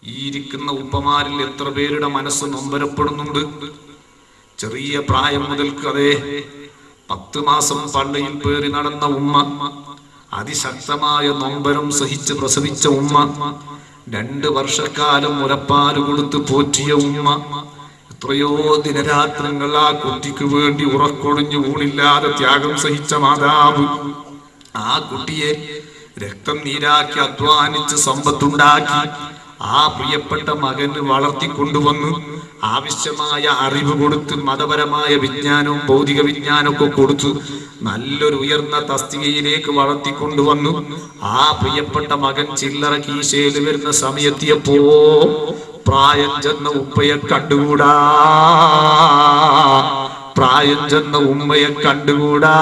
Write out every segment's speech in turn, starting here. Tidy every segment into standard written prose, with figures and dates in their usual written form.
ഈ ഇരിക്കുന്ന ഉപ്പമാരിൽ എത്ര പേരുടെ മനസ്സ് നൊമ്പരപ്പെടുന്നുണ്ട്? ചെറിയ പ്രായം മുതൽക്ക് അതേ 10 മാസം പള്ളിയിൽ പേറി നടന്ന ഉമ്മ, അതിശക്തമായ നൊമ്പരം സഹിച്ച് പ്രസവിച്ച ഉമ്മ, 2 വർഷക്കാലം മുലപ്പാല് കൊടുത്ത് പോറ്റിയ ഉമ്മ, എത്രയോ ദിനരാത്രങ്ങൾ ആ കുട്ടിക്ക് വേണ്ടി ഉറക്കൊഴിഞ്ഞു ഊണില്ലാതെ ത്യാഗം സഹിച്ച മാതാവ്, ആ കുട്ടിയെ രക്തം നീരാക്കി അധ്വാനിച്ച് സമ്പത്തുണ്ടാക്കി ആ പ്രിയപ്പെട്ട മകന് വളർത്തിക്കൊണ്ടുവന്ന് ആവശ്യമായ അറിവ് കൊടുത്ത് മതപരമായ വിജ്ഞാനവും ഭൗതിക വിജ്ഞാനമൊക്കെ കൊടുത്ത് നല്ലൊരു ഉയർന്ന തസ്തികയിലേക്ക് വളർത്തിക്കൊണ്ടുവന്നു. ആ പ്രിയപ്പെട്ട മകൻ ചില്ലറ കീശയിൽ വരുന്ന സമയത്തിയപ്പോ പ്രായം ചെന്ന ഉപ്പയെ കണ്ടുകൂടാ, പ്രായം ചെന്ന ഉമ്മയെ കണ്ടുകൂടാ.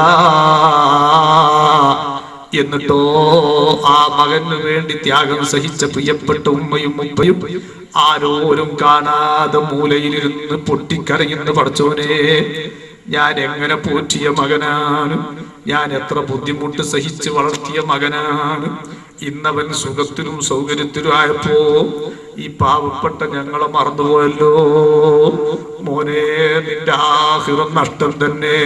എന്നിട്ടോ ആ മകന് വേണ്ടി ത്യാഗം സഹിച്ച പ്രിയപ്പെട്ട ഉമ്മയും ഉപ്പയും ആരോരും കാണാതെ മൂലയിലിരുന്ന് പൊട്ടിക്കരയുന്ന പടച്ചോനെ, ഞാൻ എങ്ങനെ പോറ്റിയ മകനാണ്, ഞാൻ എത്ര ബുദ്ധിമുട്ട് സഹിച്ച് വളർത്തിയ മകനാണ്. ഇന്നവൻ സുഖത്തിലും സൗകര്യത്തിലും ആയപ്പോ ഈ പാവപ്പെട്ട ഞങ്ങളെ മറന്നുപോയല്ലോ. മോനെ, നിന്റെ ആഖിറം നഷ്ടം തന്നെ,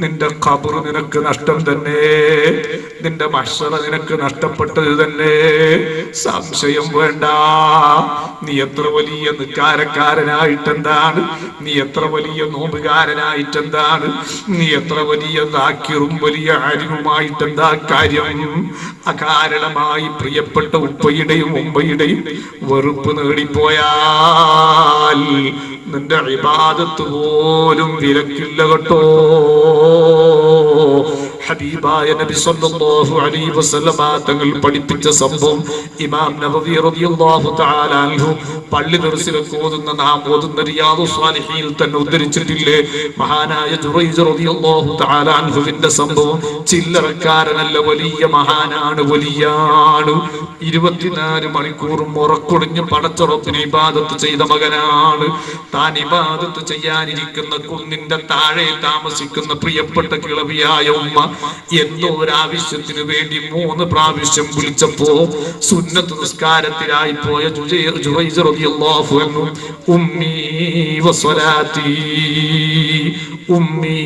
നിന്റെ ഖബർ നിനക്ക് നഷ്ടം തന്നെ, നിന്റെ മഹ്ശറ നിനക്ക് നഷ്ടപ്പെട്ടത് തന്നെ. സംശയം വേണ്ട. നീ എത്ര വലിയ നിസ്കാരക്കാരനായിട്ടെന്താണ്, നീ എത്ര വലിയ നോമ്പുകാരനായിട്ടെന്താണ്, നീ എത്ര വലിയ ദാക്കിറും വലിയ ആലിമുമായിട്ടെന്താ കാര്യം? അകാരണമായി പ്രിയപ്പെട്ട ഉപ്പയുടെയും ഉമ്മയുടെയും വെറുപ്പ് നേടിപ്പോയാൽ നിന്റെ ഇബാദത്ത് പോലും വിലക്കില്ല കേട്ടോ. ഹബീബായ നബി സല്ലല്ലാഹു അലൈഹി വസല്ലമ തങ്ങൾ പഠിപ്പിച്ച സംഭവം ഇമാം നബവി റളിയല്ലാഹു തആല അൻഹു പള്ളി ദർസിലൊക്കെ ഓതുന്ന നാം ഓതുന്ന റിയാദുസ് സ്വാലിഹീനിൽ തന്നെ ഉദ്ധരിച്ചിട്ടില്ലേ? മഹാനായ ജുറൈജ് റളിയല്ലാഹു തആല അൻഹുവിന്റെ സംഭവം. ചില്ലറക്കാരനല്ല, വലിയ മഹാനാണ്, വലിയാണ്. 24 മണിക്കൂറും ഉറക്കൊടിഞ്ഞ് പടച്ച റബ്ബിനെ ഇബാദത്ത് ചെയ്ത മകനാണ്. താൻ ഇബാദത്ത് ചെയ്യാനിരിക്കുന്ന കുന്നിന്റെ താഴെ താമസിക്കുന്ന പ്രിയപ്പെട്ട കിളവിയായ ഉമ്മ എന്തോ ഒരാവശ്യത്തിന് വേണ്ടി 3 പ്രാവശ്യം വിളിച്ചപ്പോ സുന്നത്ത് നിസ്കാരത്തിലായി പോയ ജുറൈജ് റളിയല്ലാഹു അൻഹു ഉമ്മീ വസ്വലാത്തി, ഉമ്മീ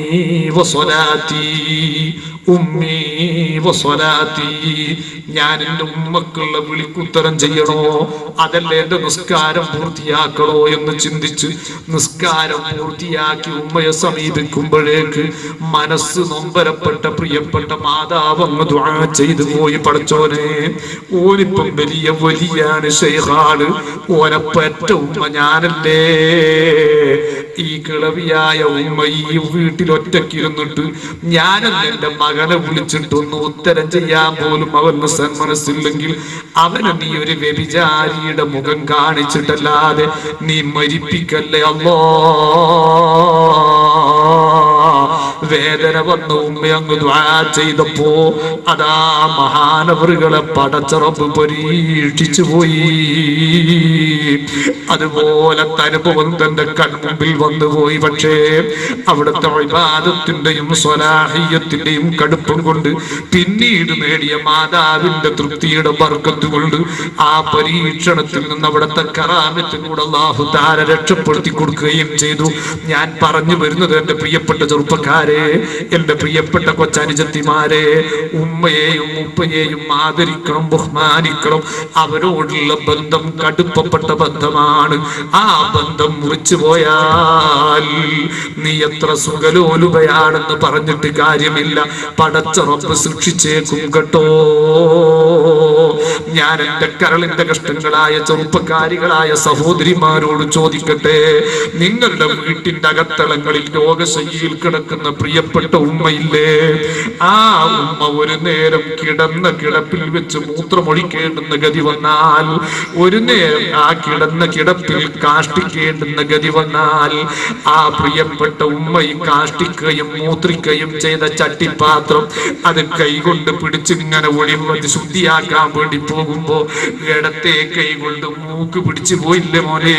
വസ്വലാത്തി, ഉമ്മീ വസ്വലാത്തി. ഞാൻ എന്റെ ഉമ്മക്കുള്ള വിളിക്കുത്തരം ചെയ്യണോ, അതല്ല എന്റെ നിസ്കാരം പൂർത്തിയാക്കണോ എന്ന് ചിന്തിച്ച് നിസ്കാരം പൂർത്തിയാക്കി ഉമ്മയെ സമീപിക്കുമ്പോഴേക്ക് മനസ്സ് നൊമ്പരപ്പെട്ട പ്രിയപ്പെട്ട മാതാവ് അങ്ങ് ദുആ ചെയ്തു പോയി, പടച്ചോനെ, ഓനിപ്പം വലിയ വലിയാണ്, ശൈഖാണ്, ഓനപ്പറ്റ ഉമ്മ ഞാനല്ലേ. ഈ കിളവിയായ ഉമ്മ ഈ വീട്ടിൽ ഒറ്റക്കിരുന്നിട്ട് ഞാനല്ല എന്റെ മകനെ വിളിച്ചിട്ടൊന്ന് ഉത്തരം ചെയ്യാൻ പോലും അവന് സന്മനസ്സില്ലെങ്കിൽ അവനെ നീ ഒരു വ്യഭിചാരിയുടെ മുഖം കാണിച്ചിട്ടല്ലാതെ നീ മരിപ്പിക്കല്ലേ അല്ലാ. വേദന വന്ന ഉമ്മ അങ്ങ് ദുആ ചെയ്തപ്പോ അതാ മഹാനവറുകളെ പടച്ച റബ്ബ് പരീക്ഷിച്ചു പോയി. അതുപോലത്തെ അനുഭവം തന്റെ കൺമുമ്പിൽ വന്നുപോയി. പക്ഷേ അവിടുത്തെ ഇബാദത്തിന്റെയും സ്വലാഹിയത്തിന്റെയും കടുപ്പം കൊണ്ട് പിന്നീട് നേടിയ മാതാവിന്റെ തൃപ്തിയുടെ ബർക്കത്ത് കൊണ്ട് ആ പരീക്ഷണത്തിൽ നിന്ന് അവിടുത്തെ കറാമത്തിലൂടെ അല്ലാഹു തആല രക്ഷപ്പെടുത്തി കൊടുക്കുകയും ചെയ്തു. ഞാൻ പറഞ്ഞു വരുന്നത് എന്റെ പ്രിയപ്പെട്ട ചെറുപ്പക്കാരെ, എന്റെ പ്രിയപ്പെട്ട കൊച്ചനുജത്തിമാരെ, ഉമ്മയെയും ഉപ്പയെയും ആദരിക്കണം, ബഹുമാനിക്കണം. അവരോടുള്ള ബന്ധം കടുപ്പപ്പെട്ട ബന്ധമാണ്. ആ ബന്ധം മുറിച്ചു പോയാൽ നീ എത്ര സുഖലോലുപയാണെന്ന് പറഞ്ഞിട്ട് കാര്യമില്ല, പടച്ച റബ്ബ് ശിക്ഷിച്ചേക്കും കേട്ടോ. ഞാൻ എന്റെ കരളിന്റെ കഷ്ടങ്ങളായ ചെറുപ്പക്കാരികളായ സഹോദരിമാരോട് ചോദിക്കട്ടെ, നിങ്ങളുടെ വീട്ടിന്റെ അകത്തളങ്ങളിൽ രോഗശയ്യയിൽ കിടക്കുന്ന പ്രിയപ്പെട്ട ഉമ്മയില്ലേ? ആ ഉമ്മ ഒരു നേരം കിടന്ന കിടപ്പിൽ വെച്ച് മൂത്രമൊഴിക്കേണ്ടുന്ന ഗതി വന്നാൽ, ഒരു നേരം ആ കിടന്ന കിടപ്പിൽ കാഷ്ടിക്കേണ്ടുന്ന ഗതി വന്നാൽ, ആ പ്രിയപ്പെട്ട ഉമ്മ ഈ കാഷ്ടിക്കുകയും മൂത്രിക്കുകയും ചെയ്ത ചട്ടിപ്പാത്രം അത് കൈകൊണ്ട് പിടിച്ചിങ്ങനെ ഒഴിവ് ശുദ്ധിയാക്കാൻ വേണ്ടി പോകുമ്പോ ഇടത്തെ കൈ കൊണ്ട് മൂക്ക് പിടിച്ചു പോയില്ലേ മോനെ?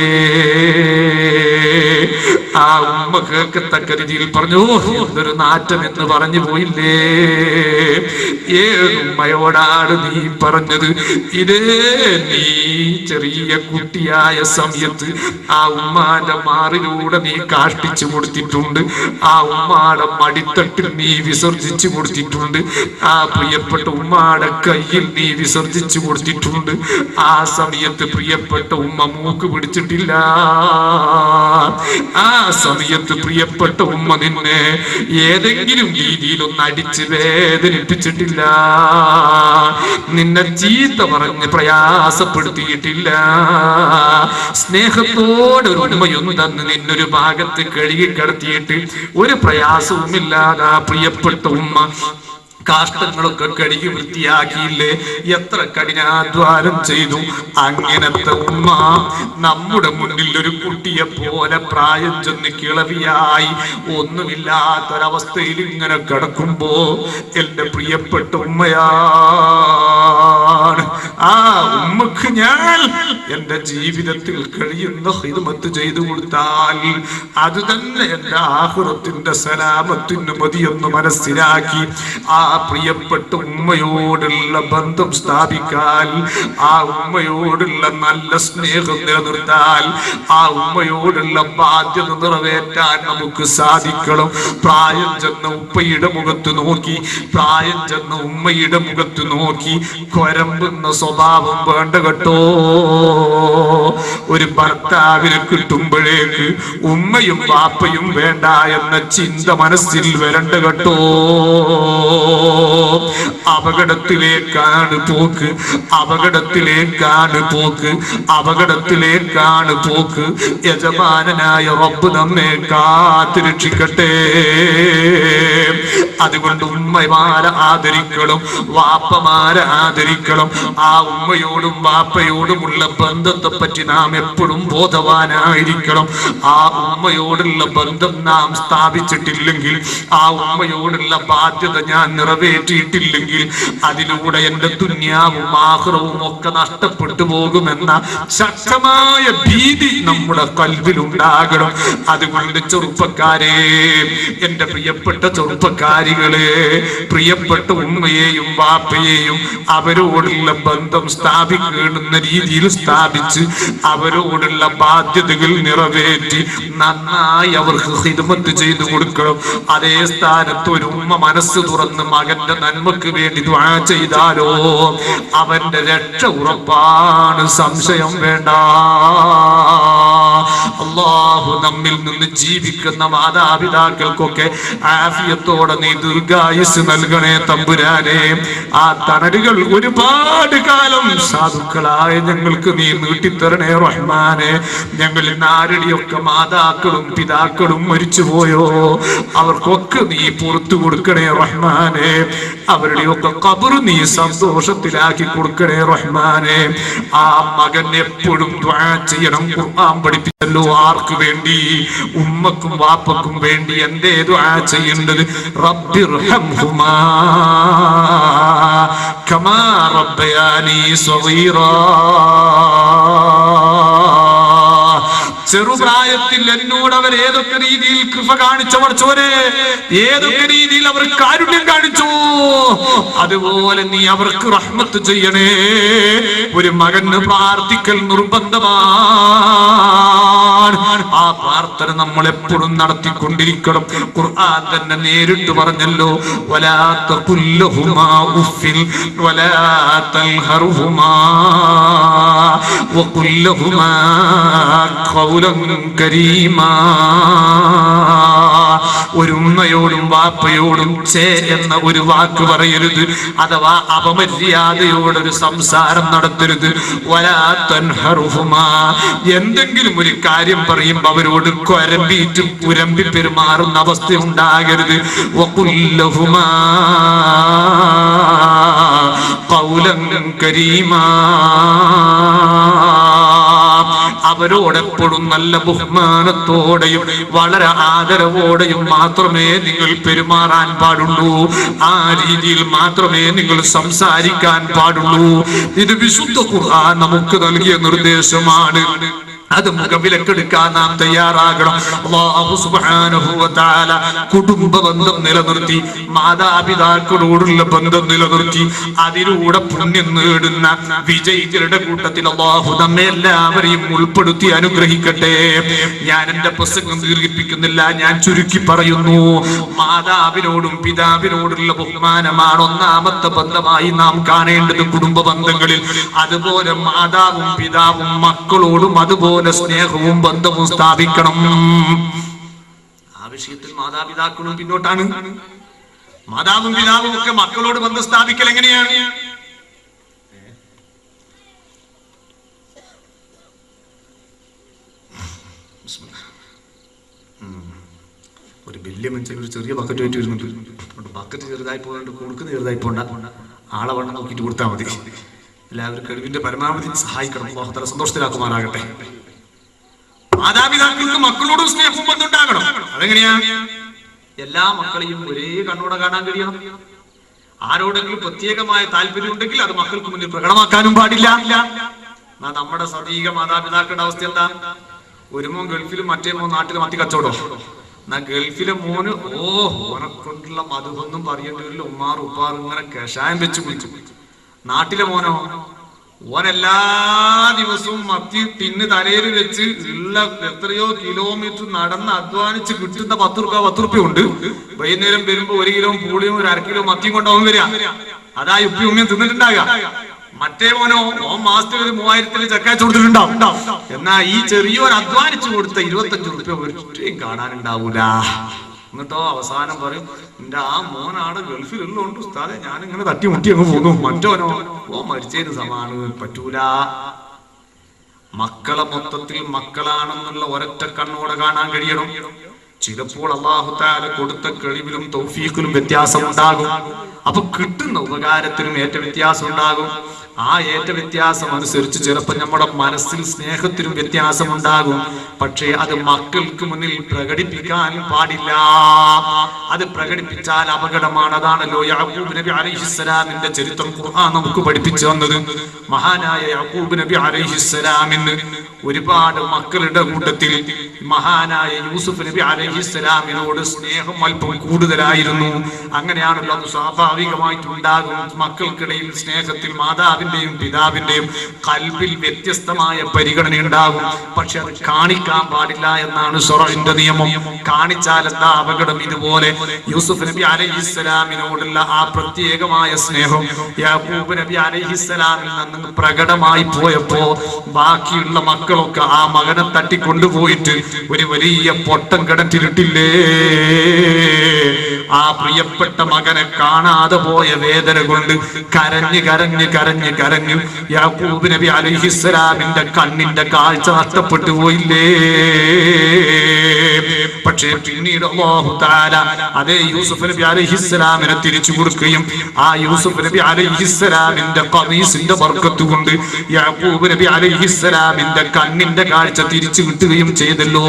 ആ ഉമ്മ കേൾക്കത്തക്ക രീതിയിൽ പറഞ്ഞു, എന്തൊരു നാറ്റം എന്ന് പറഞ്ഞു പോയില്ലേ? ഏതുമ്മയോടാണ് നീ പറഞ്ഞത്? ഇതേ നീ ചെറിയ കുട്ടിയായ സമയത്ത് ആ ഉമ്മാന്റെ മാറിലൂടെ നീ കാഷ്ടിച്ചു കൊടുത്തിട്ടുണ്ട്. ആ ഉമ്മാടെ മടിത്തട്ടിൽ നീ വിസർജിച്ചു കൊടുത്തിട്ടുണ്ട്. ആ പ്രിയപ്പെട്ട ഉമ്മാടെ കയ്യിൽ നീ വിസർജിച്ചു കൊടുത്തിട്ടുണ്ട്. ആ സമയത്ത് പ്രിയപ്പെട്ട ഉമ്മ മൂക്ക് പിടിച്ചിട്ടില്ല. ആ സമയത്ത് പ്രിയപ്പെട്ട ഉമ്മ നിന്നെ ഏതെങ്കിലും രീതിയിലൊന്ന് അടിച്ച് വേദനിപ്പിച്ചിട്ടില്ല. നിന്നെ ചീത്ത പറഞ്ഞ് പ്രയാസപ്പെടുത്തിയിട്ടില്ല. സ്നേഹത്തോടെ ഒരു ഉമ്മയൊന്നും തന്ന് നിന്നൊരു ഭാഗത്ത് കഴുകി കിടത്തിയിട്ട് ഒരു പ്രയാസവുമില്ലാതെ ആ പ്രിയപ്പെട്ട ഉമ്മ കാഷ്ടങ്ങളൊക്കെ കഴുകി വൃത്തിയാക്കിയില്ലേ? എത്ര കഠിനാധ്വാനം ചെയ്തു. അങ്ങനത്തെ ഉമ്മ നമ്മുടെ മുന്നിൽ ഒരു കുട്ടിയെ പോലെ പ്രായം ചെന്ന് കിളവിയായി ഒന്നുമില്ലാത്തൊരവസ്ഥയിൽ ഇങ്ങനെ കിടക്കുമ്പോ എന്റെ പ്രിയപ്പെട്ട ഉമ്മയാണ്. ആ ഉമ്മക്ക് ഞാൻ എന്റെ ജീവിതത്തിൽ കഴിയുന്ന ഹിദ്മത്ത് ചെയ്തു കൊടുത്താൽ അത് തന്നെ എന്റെ ആഖിറത്തിന്റെ സലാമത്തിന് മതിയെന്ന് മനസ്സിലാക്കി ആ പ്രിയപ്പെട്ട ഉമ്മയോടുള്ള ബന്ധം സ്ഥാപിക്കാൻ, ആ ഉമ്മയോടുള്ള നല്ല സ്നേഹം നിലനിർത്താൻ, ആ ഉമ്മയോടുള്ള ബാധ്യത നിറവേറ്റാൻ നമുക്ക് സാധിക്കണം. പ്രായം ചെന്ന ഉപ്പയുടെ മുഖത്ത് നോക്കി, പ്രായം ചെന്ന ഉമ്മയുടെ മുഖത്ത് നോക്കി കൊരമ്പുന്ന സ്വഭാവം വേണ്ട കേട്ടോ. ഒരു ഭർത്താവിനെ കിട്ടുമ്പോഴേക്ക് ഉമ്മയും വാപ്പയും വേണ്ട എന്ന ചിന്ത മനസ്സിൽ വരണ്ട കേട്ടോ. അപകടത്തിലേക്കാണ് പോക്ക്, അപകടത്തിലേക്കാണ് പോക്ക്, അപകടത്തിലേക്കാണ് പോക്ക്. യജമാനനായ റബ്ബ് നമ്മെ കാത്തുരക്ഷിക്കട്ടെ. അതുകൊണ്ട് ഉമ്മമാരെ ആദരിക്കണം, വാപ്പമാരെ ആദരിക്കണം. ആ ഉമ്മയോടും വാപ്പയോടുമുള്ള ബന്ധത്തെ പറ്റി നാം എപ്പോഴും ബോധവാനായിരിക്കണം. ആ ഉമ്മയോടുള്ള ബന്ധം നാം സ്ഥാപിച്ചിട്ടില്ലെങ്കിൽ, ആ ഉമ്മയോടുള്ള ബാധ്യത ഞാൻ നിറവേറ്റിയിട്ടില്ലെങ്കിൽ അതിലൂടെ എന്റെ ദുനിയാവും ആഖിറവും ഒക്കെ നഷ്ടപ്പെട്ടു പോകുമെന്ന ശക്തമായ ഭീതി നമ്മുടെ കൽവിലുണ്ടാകണം. അതുകൊണ്ട് ചെറുപ്പക്കാരെ, എന്റെ പ്രിയപ്പെട്ട ചെറുപ്പക്കാരികളെ, പ്രിയപ്പെട്ട ഉമ്മയെയും വാപ്പയെയും അവരോടുള്ള ബന്ധം സ്ഥാപിക്കുന്ന രീതിയിൽ സ്ഥാപിച്ച് അവരോടുള്ള ബാധ്യതകൾ നിറവേറ്റി നന്നായി അവർക്ക് ഖിദ്മത്ത് ചെയ്തു കൊടുക്കണം. അതേ സ്ഥാനത്ത് ഒരു ഉമ്മ മനസ്സ് തുറന്ന് മകന്റെ നന്മക്ക് വേണ്ടി ദുആ ചെയ്താലോ അവന്റെ രക്ഷ ഉറപ്പാണ്, സംശയം വേണ്ട. അല്ലാഹു നമ്മിൽ നിന്ന് ജീവിക്കുന്ന മാതാപിതാക്കൾക്കൊക്കെ ആഫിയത്തോടെ നീ ദീർഘായുസ് നൽകണേ തമ്പുരാനെ. ആ തണലുകൾ ഒരുപാട് കാലം സാധുക്കളായ ഞങ്ങൾക്ക് നീ നീട്ടിത്തരണേ റഹ്മാനെ. ഞങ്ങളിൽ ആരുടെയൊക്കെ മാതാക്കളും പിതാക്കളും മരിച്ചുപോയോ അവർക്കൊക്കെ നീ പുറത്തു കൊടുക്കണേ റഹ്മാനെ. അവരുടെയൊക്കെ ഖബർ നീ സന്തോഷത്തിലാക്കി കൊടുക്കണേ റഹ്മാനെ. ആ മകൻ എപ്പോഴും ദുആ ചെയ്യണം. ഖുർആൻ പഠിപ്പിച്ചല്ലോ ആർക്ക് വേണ്ടി? ഉമ്മക്കും വാപ്പക്കും വേണ്ടി. എന്തേ ദുആ ചെയ്യേണ്ടത്? റബ്ബിർഹംഹുമാ കമാ റബ്ബയാനി സ്വഗീറാ. ചെറുപ്രായത്തിൽ എന്നോട് അവർ ഏതൊക്കെ രീതിയിൽ കൃപ കാണിച്ചവർ ചോരെ, ഏതൊക്കെ രീതിയിൽ അവർ കാരുണ്യം കാണിച്ചു, അതുപോലെ നീ അവർക്ക് റഹ്മത്ത് ചെയ്യണേ. ഒരു മകന് പ്രാർത്ഥിക്കൽ നിർബന്ധമാണ്. ആ പ്രാർത്ഥന നമ്മൾ എപ്പോഴും നടത്തിക്കൊണ്ടിരിക്കണം. ഖുർആൻ തന്നെ നേരിട്ട് പറഞ്ഞല്ലോ, വലാ തഖുൽ ലഹുമാ ഉഫിൻ വലാ തൽഹർഹുമാ വഖുൽ ലഹുമാ കരീമാ. ഒരു ഉമ്മയോടും വാപ്പയോടും ചേ എന്ന ഒരു വാക്ക് പറയരുത്, അഥവാ അപമര്യാദയോടൊരു സംസാരം നടത്തരുത്. വലാ തൻഹറുഹുമാ, എന്തെങ്കിലും ഒരു കാര്യം പറയുമ്പോൾ അവരോട് കൊരമ്പിയിട്ട് പുരമ്പി പെരുമാറുന്ന അവസ്ഥ ഉണ്ടാകരുത്. വഖുൽ ലഹുമാ ഖൗലൻ കരീമാ, അവരോടെപ്പോഴും നല്ല ബഹുമാനത്തോടെയും വളരെ ആദരവോടെയും മാത്രമേ നിങ്ങൾ പെരുമാറാൻ പാടുള്ളൂ. ആ രീതിയിൽ മാത്രമേ നിങ്ങൾ സംസാരിക്കാൻ പാടുള്ളൂ. ഇത് വിശുദ്ധ ഖുർആൻ നമുക്ക് നൽകിയ നിർദ്ദേശമാണ്. അത് മുഖവിലക്കെടുക്കാൻ നാം തയ്യാറാകണം. അല്ലാഹു സുബ്ഹാനഹു വ തആല കുടുംബ ബന്ധം നിലനിർത്തി, മാതാപിതാക്കളോടുള്ള ബന്ധം നിലനിർത്തി, അതിലൂടെ പുണ്യം നേടുന്ന വിജയികളുടെ കൂട്ടത്തിൽ അല്ലാഹു നമ്മെ എല്ലാവരെയും ഉൾപ്പെടുത്തി അനുഗ്രഹിക്കട്ടെ. ഞാൻ എന്റെ പ്രസംഗം ദീർഘിപ്പിക്കുന്നില്ല, ഞാൻ ചുരുക്കി പറയുന്നു. മാതാവിനോടും പിതാവിനോടുള്ള ബഹുമാനമാണ് ഒന്നാമത്തെ ബന്ധമായി നാം കാണേണ്ടത് കുടുംബ ബന്ധങ്ങളിൽ. അതുപോലെ മാതാവും പിതാവും മക്കളോടും അതുപോലെ സ്നേഹവും ബന്ധവും സ്ഥാപിക്കണം. ആ വിഷയത്തിൽ മാതാപിതാക്കളും പിന്നോട്ടാണ്. മാതാവും പിതാവും ഒക്കെ മക്കളോട് ബന്ധം സ്ഥാപിക്കൽ എങ്ങനെയാണ്? ഒരു വലിയ മനുഷ്യൻ ഒരു ചെറിയ ബക്കറ്റ് ആയിട്ട് വരുന്നുണ്ട്. ബക്കറ്റ് ചെറുതായി പോകണ്ട, കൊടുക്കുന്ന ചെറുതായി പോകണ്ട, ആളെ വണ്ണം നോക്കിയിട്ട് കൊടുത്താൽ മതി. എല്ലാവരും കഴിവിന്റെ പരമാവധി സഹായിക്കണം. അല്ലാഹു തആല സന്തോഷത്തിലാക്കുമാറാകട്ടെ. മാതാപിതാക്കൾക്ക് മക്കളോടും സ്നേഹവും ബന്ധമുണ്ടാകണം. അതെങ്ങനെയാ? എല്ലാ മക്കളെയും ഒരേ കണ്ണോടെ കാണാൻ കഴിയണം. ആരോടെങ്കിലും പ്രത്യേകമായ താല്പര്യം ഉണ്ടെങ്കിൽ അത് മക്കൾക്ക് മുന്നിൽ പ്രകടമാക്കാനും പാടില്ല. നമ്മുടെ സതീക മാതാപിതാക്കളുടെ അവസ്ഥ എന്താ? ഒരു മോൻ ഗൾഫിലും മറ്റേ മോൻ നാട്ടിലും മത്തി കച്ചവടം. എന്നാ ഗൾഫിലെ മോന് ഓനെ കൊണ്ടുള്ള മധുവൊന്നും പറയേണ്ടി വരില്ല, ഉമ്മാർ ഉപ്പാർ ഇങ്ങനെ കഷായം വെച്ച് കുടിച്ചു. നാട്ടിലെ മോനോ, ഓൻ എല്ലാ ദിവസവും മത്തി തിന്ന് തലയിൽ വെച്ച് ഉള്ള എത്രയോ കിലോമീറ്റർ നടന്ന് അധ്വാനിച്ച് കിട്ടുന്ന 10 റുപ്യ ഉണ്ട്. വൈകുന്നേരം വരുമ്പോ 1 കിലോ പൂളിയും 1/2 കിലോ മത്തിയും കൊണ്ടാവും വരിക. അതാ ഉപ്പി ഉമ്മയും തിന്നിട്ടുണ്ടാകുക. മറ്റേ മോനോ ഓൻ മാസത്തിൽ 3000 ചക്കാച്ച് കൊടുത്തിട്ടുണ്ടാവും. എന്നാ ഈ ചെറിയോൻ അധ്വാനിച്ചു കൊടുത്ത 25 റുപ്യ ഒരിക്കലും കാണാനുണ്ടാവൂല. എന്നിട്ടോ അവസാനം പറയും, എന്റെ ആ മോനാണ് ഗൾഫിലുള്ളതുകൊണ്ട് ഉസ്താദെ ഞാനിങ്ങനെ തട്ടിമുട്ടി അങ്ങ് പോകും. മറ്റോനോ ഓ മരിച്ചതിന് സമാനം പറ്റൂല. മക്കളെ മൊത്തത്തിൽ മക്കളാണെന്നുള്ള ഒരൊറ്റ കണ്ണോടെ കാണാൻ കഴിയണം. ചിലപ്പോൾ അല്ലാഹു തആല കൊടുത്ത കഴിവിലും തൗഫീഖിലും വ്യത്യാസം ഉണ്ടാകും. അപ്പൊ കിട്ടുന്ന ഉപകാരത്തിനും ഏറ്റ വ്യത്യാസം ഉണ്ടാകും. ആ ഏറ്റ വ്യത്യാസം അനുസരിച്ച് ചിലപ്പോൾ നമ്മുടെ മനസ്സിൽ സ്നേഹത്തിനും വ്യത്യാസം ഉണ്ടാകും. പക്ഷേ അത് മക്കൾക്ക് മുന്നിൽ പ്രകടിപ്പിക്കാൻ പാടില്ല. അത് പ്രകടിപ്പിച്ചാൽ അപകടമാണ്. അതാണല്ലോ യാക്കൂബ് നബി അലൈഹിസ്സലാമിന്റെ ചരിത്രം ഖുർആൻ നമുക്ക് പഠിപ്പിച്ചു തന്നത്. മഹാനായ യാക്കൂബ് നബി അലൈഹിസ്സലാമിന് ഒരുപാട് മക്കളുടെ കൂട്ടത്തിൽ മഹാനായ യൂസുഫ് നബി അലൈഹിസ്സലാമിനോട് സ്നേഹം അല്പം കൂടുതലായിരുന്നു. അങ്ങനെയാണല്ലോ അത് സ്വാഭാവികമായിട്ടുണ്ടാകും. മക്കൾക്കിടയിൽ സ്നേഹത്തിൽ മാതാവിന്റെയും പിതാവിന്റെയും കൽബിൽ വ്യത്യസ്തമായ പരിഗണന ഉണ്ടാകും. പക്ഷെ അത് കാണിക്കാൻ പാടില്ല എന്നാണ് ശറഇന്റെ നിയമം. കാണിച്ചാൽ എന്താ അപകടം? ഇതുപോലെ യൂസുഫ് നബി അലൈഹിസ്സലാമിനോടുള്ള ആ പ്രത്യേകമായ സ്നേഹം യാക്കൂബ് നബി അലൈഹിസ്സലാമിൽ നിന്ന് പ്രകടമായി പോയപ്പോ ബാക്കിയുള്ള മക്കളൊക്കെ ആ മകനെ തട്ടിക്കൊണ്ടുപോയിട്ട് ഒരു വലിയ പൊട്ടം കിണറ്റിലിട്ടില്ലേ. ആ പ്രിയപ്പെട്ട മകനെ കാണാതെ പോയ വേദന കൊണ്ട് കരഞ്ഞ് കരഞ്ഞ് കരഞ്ഞ് കരഞ്ഞു യാക്കൂബ് നബി അലൈഹിസ്സലാമിന്റെ കണ്ണിന്റെ കാഴ്ച നഷ്ടപ്പെട്ടു പോയില്ലേ. പക്ഷേ പിന്നീട് അല്ലാഹു തആല അതേ യൂസുഫ് നബി അലൈഹിസ്സലാമിനെ തിരിച്ചു കൊടുക്കുകയും ആ യൂസുഫ് നബി അലൈഹിസ്സലാമിന്റെ ഖമീസിന്റെ ബർക്കത്ത് കൊണ്ട് യാക്കൂബ് നബി അലൈഹിസ്സലാമിന്റെ കണ്ണിന്റെ കാഴ്ച തിരിച്ചു കിട്ടുകയും ചെയ്തല്ലോ.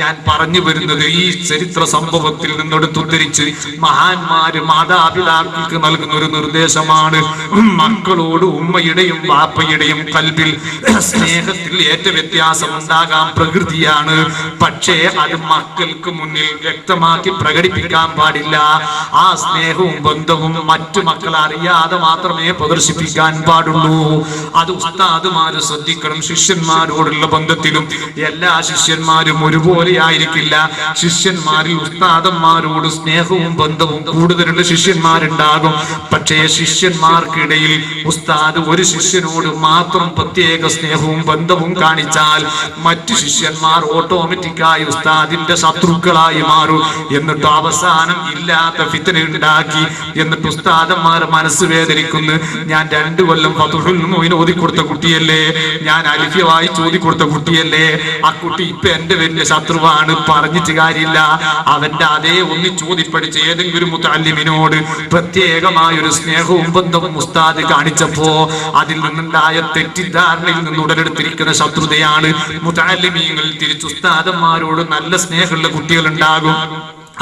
ഞാൻ പറഞ്ഞു വരുന്നത് ഈ ചരിത്ര സംഭവത്തിൽ നിന്നെടുത്തുദ്ധരിച്ച് മഹാന്മാര് മാതാപിതാക്കൾക്ക് നൽകുന്ന ഒരു നിർദ്ദേശമാണ്. മക്കളോട് ഉമ്മയുടെയും വാപ്പയുടെയും കൽബിൽ സ്നേഹത്തിൽ ഏറ്റ വ്യത്യാസം ഉണ്ടാകാൻ പ്രകൃതിയാണ്. പക്ഷേ അത് മക്കൾക്ക് മുന്നിൽ വ്യക്തമാക്കി പ്രകടിപ്പിക്കാൻ പാടില്ല. ആ സ്നേഹവും ബന്ധവും മറ്റു മക്കൾ അറിയാതെ മാത്രമേ പ്രദർശിപ്പിക്കാൻ പാടുള്ളൂ. അത് ഉസ്താദുമാര് ശ്രദ്ധിക്കണം. ശിഷ്യന്മാരോടുള്ള ബന്ധത്തിലും എല്ലാ ശിഷ്യന്മാരും ഒരുപോലെ ആയിരിക്കില്ല. ശിഷ്യന്മാരിൽ ഉസ്താദന്മാരോട് സ്നേഹവും ബന്ധവും കൂടുതലുള്ള ശിഷ്യന്മാരുണ്ടാകും. പക്ഷേ ശിഷ്യന്മാർക്കിടയിൽ ഉസ്താദ് ഒരു ശിഷ്യനോട് മാത്രം പ്രത്യേക സ്നേഹവും ബന്ധവും കാണിച്ചാൽ മറ്റു ശിഷ്യന്മാർ ഓട്ടോമാറ്റിക്കായി ഉസ്താദിന്റെ ശത്രുക്കളായി മാറും. എന്നിട്ട് അവസാനം ഇല്ലാത്ത ഫിത്ന ഉണ്ടാക്കി എന്നിട്ട് ഉസ്താദന്മാർ മനസ്സ് വേദനിക്കുന്നു. ഞാൻ 2 കൊല്ലം ഫത്ഹുൽ മുഈൻ ഓതിക്കൊടുത്ത കുട്ടിയല്ലേ, ഞാൻ അൽഫിയ വായിച്ച് ഓതിക്കൊടുത്ത കുട്ടിയല്ലേ, ആ കുട്ടി ഇപ്പൊ എന്റെ വലിയ ശത്രുവാണ്. പറഞ്ഞിട്ട് കാര്യമില്ല. അവന്റെ അതേ ചോദിപ്പടിച്ച ഏതെങ്കിലും മുതഅല്ലിമിനോട് പ്രത്യേകമായ ഒരു സ്നേഹവും ബന്ധവും ഉസ്താദ് കാണിച്ചപ്പോ അതിൽ നിന്നുണ്ടായ തെറ്റിദ്ധാരണയിൽ നിന്ന് ഉടലെടുത്തിരിക്കുന്ന ശത്രുതയാണ്. മുതഅല്ലിമീങ്ങൾ തിരിച്ച് ഉസ്താദന്മാരോട് നല്ല സ്നേഹമുള്ള കുട്ടികൾ ഉണ്ടാകും.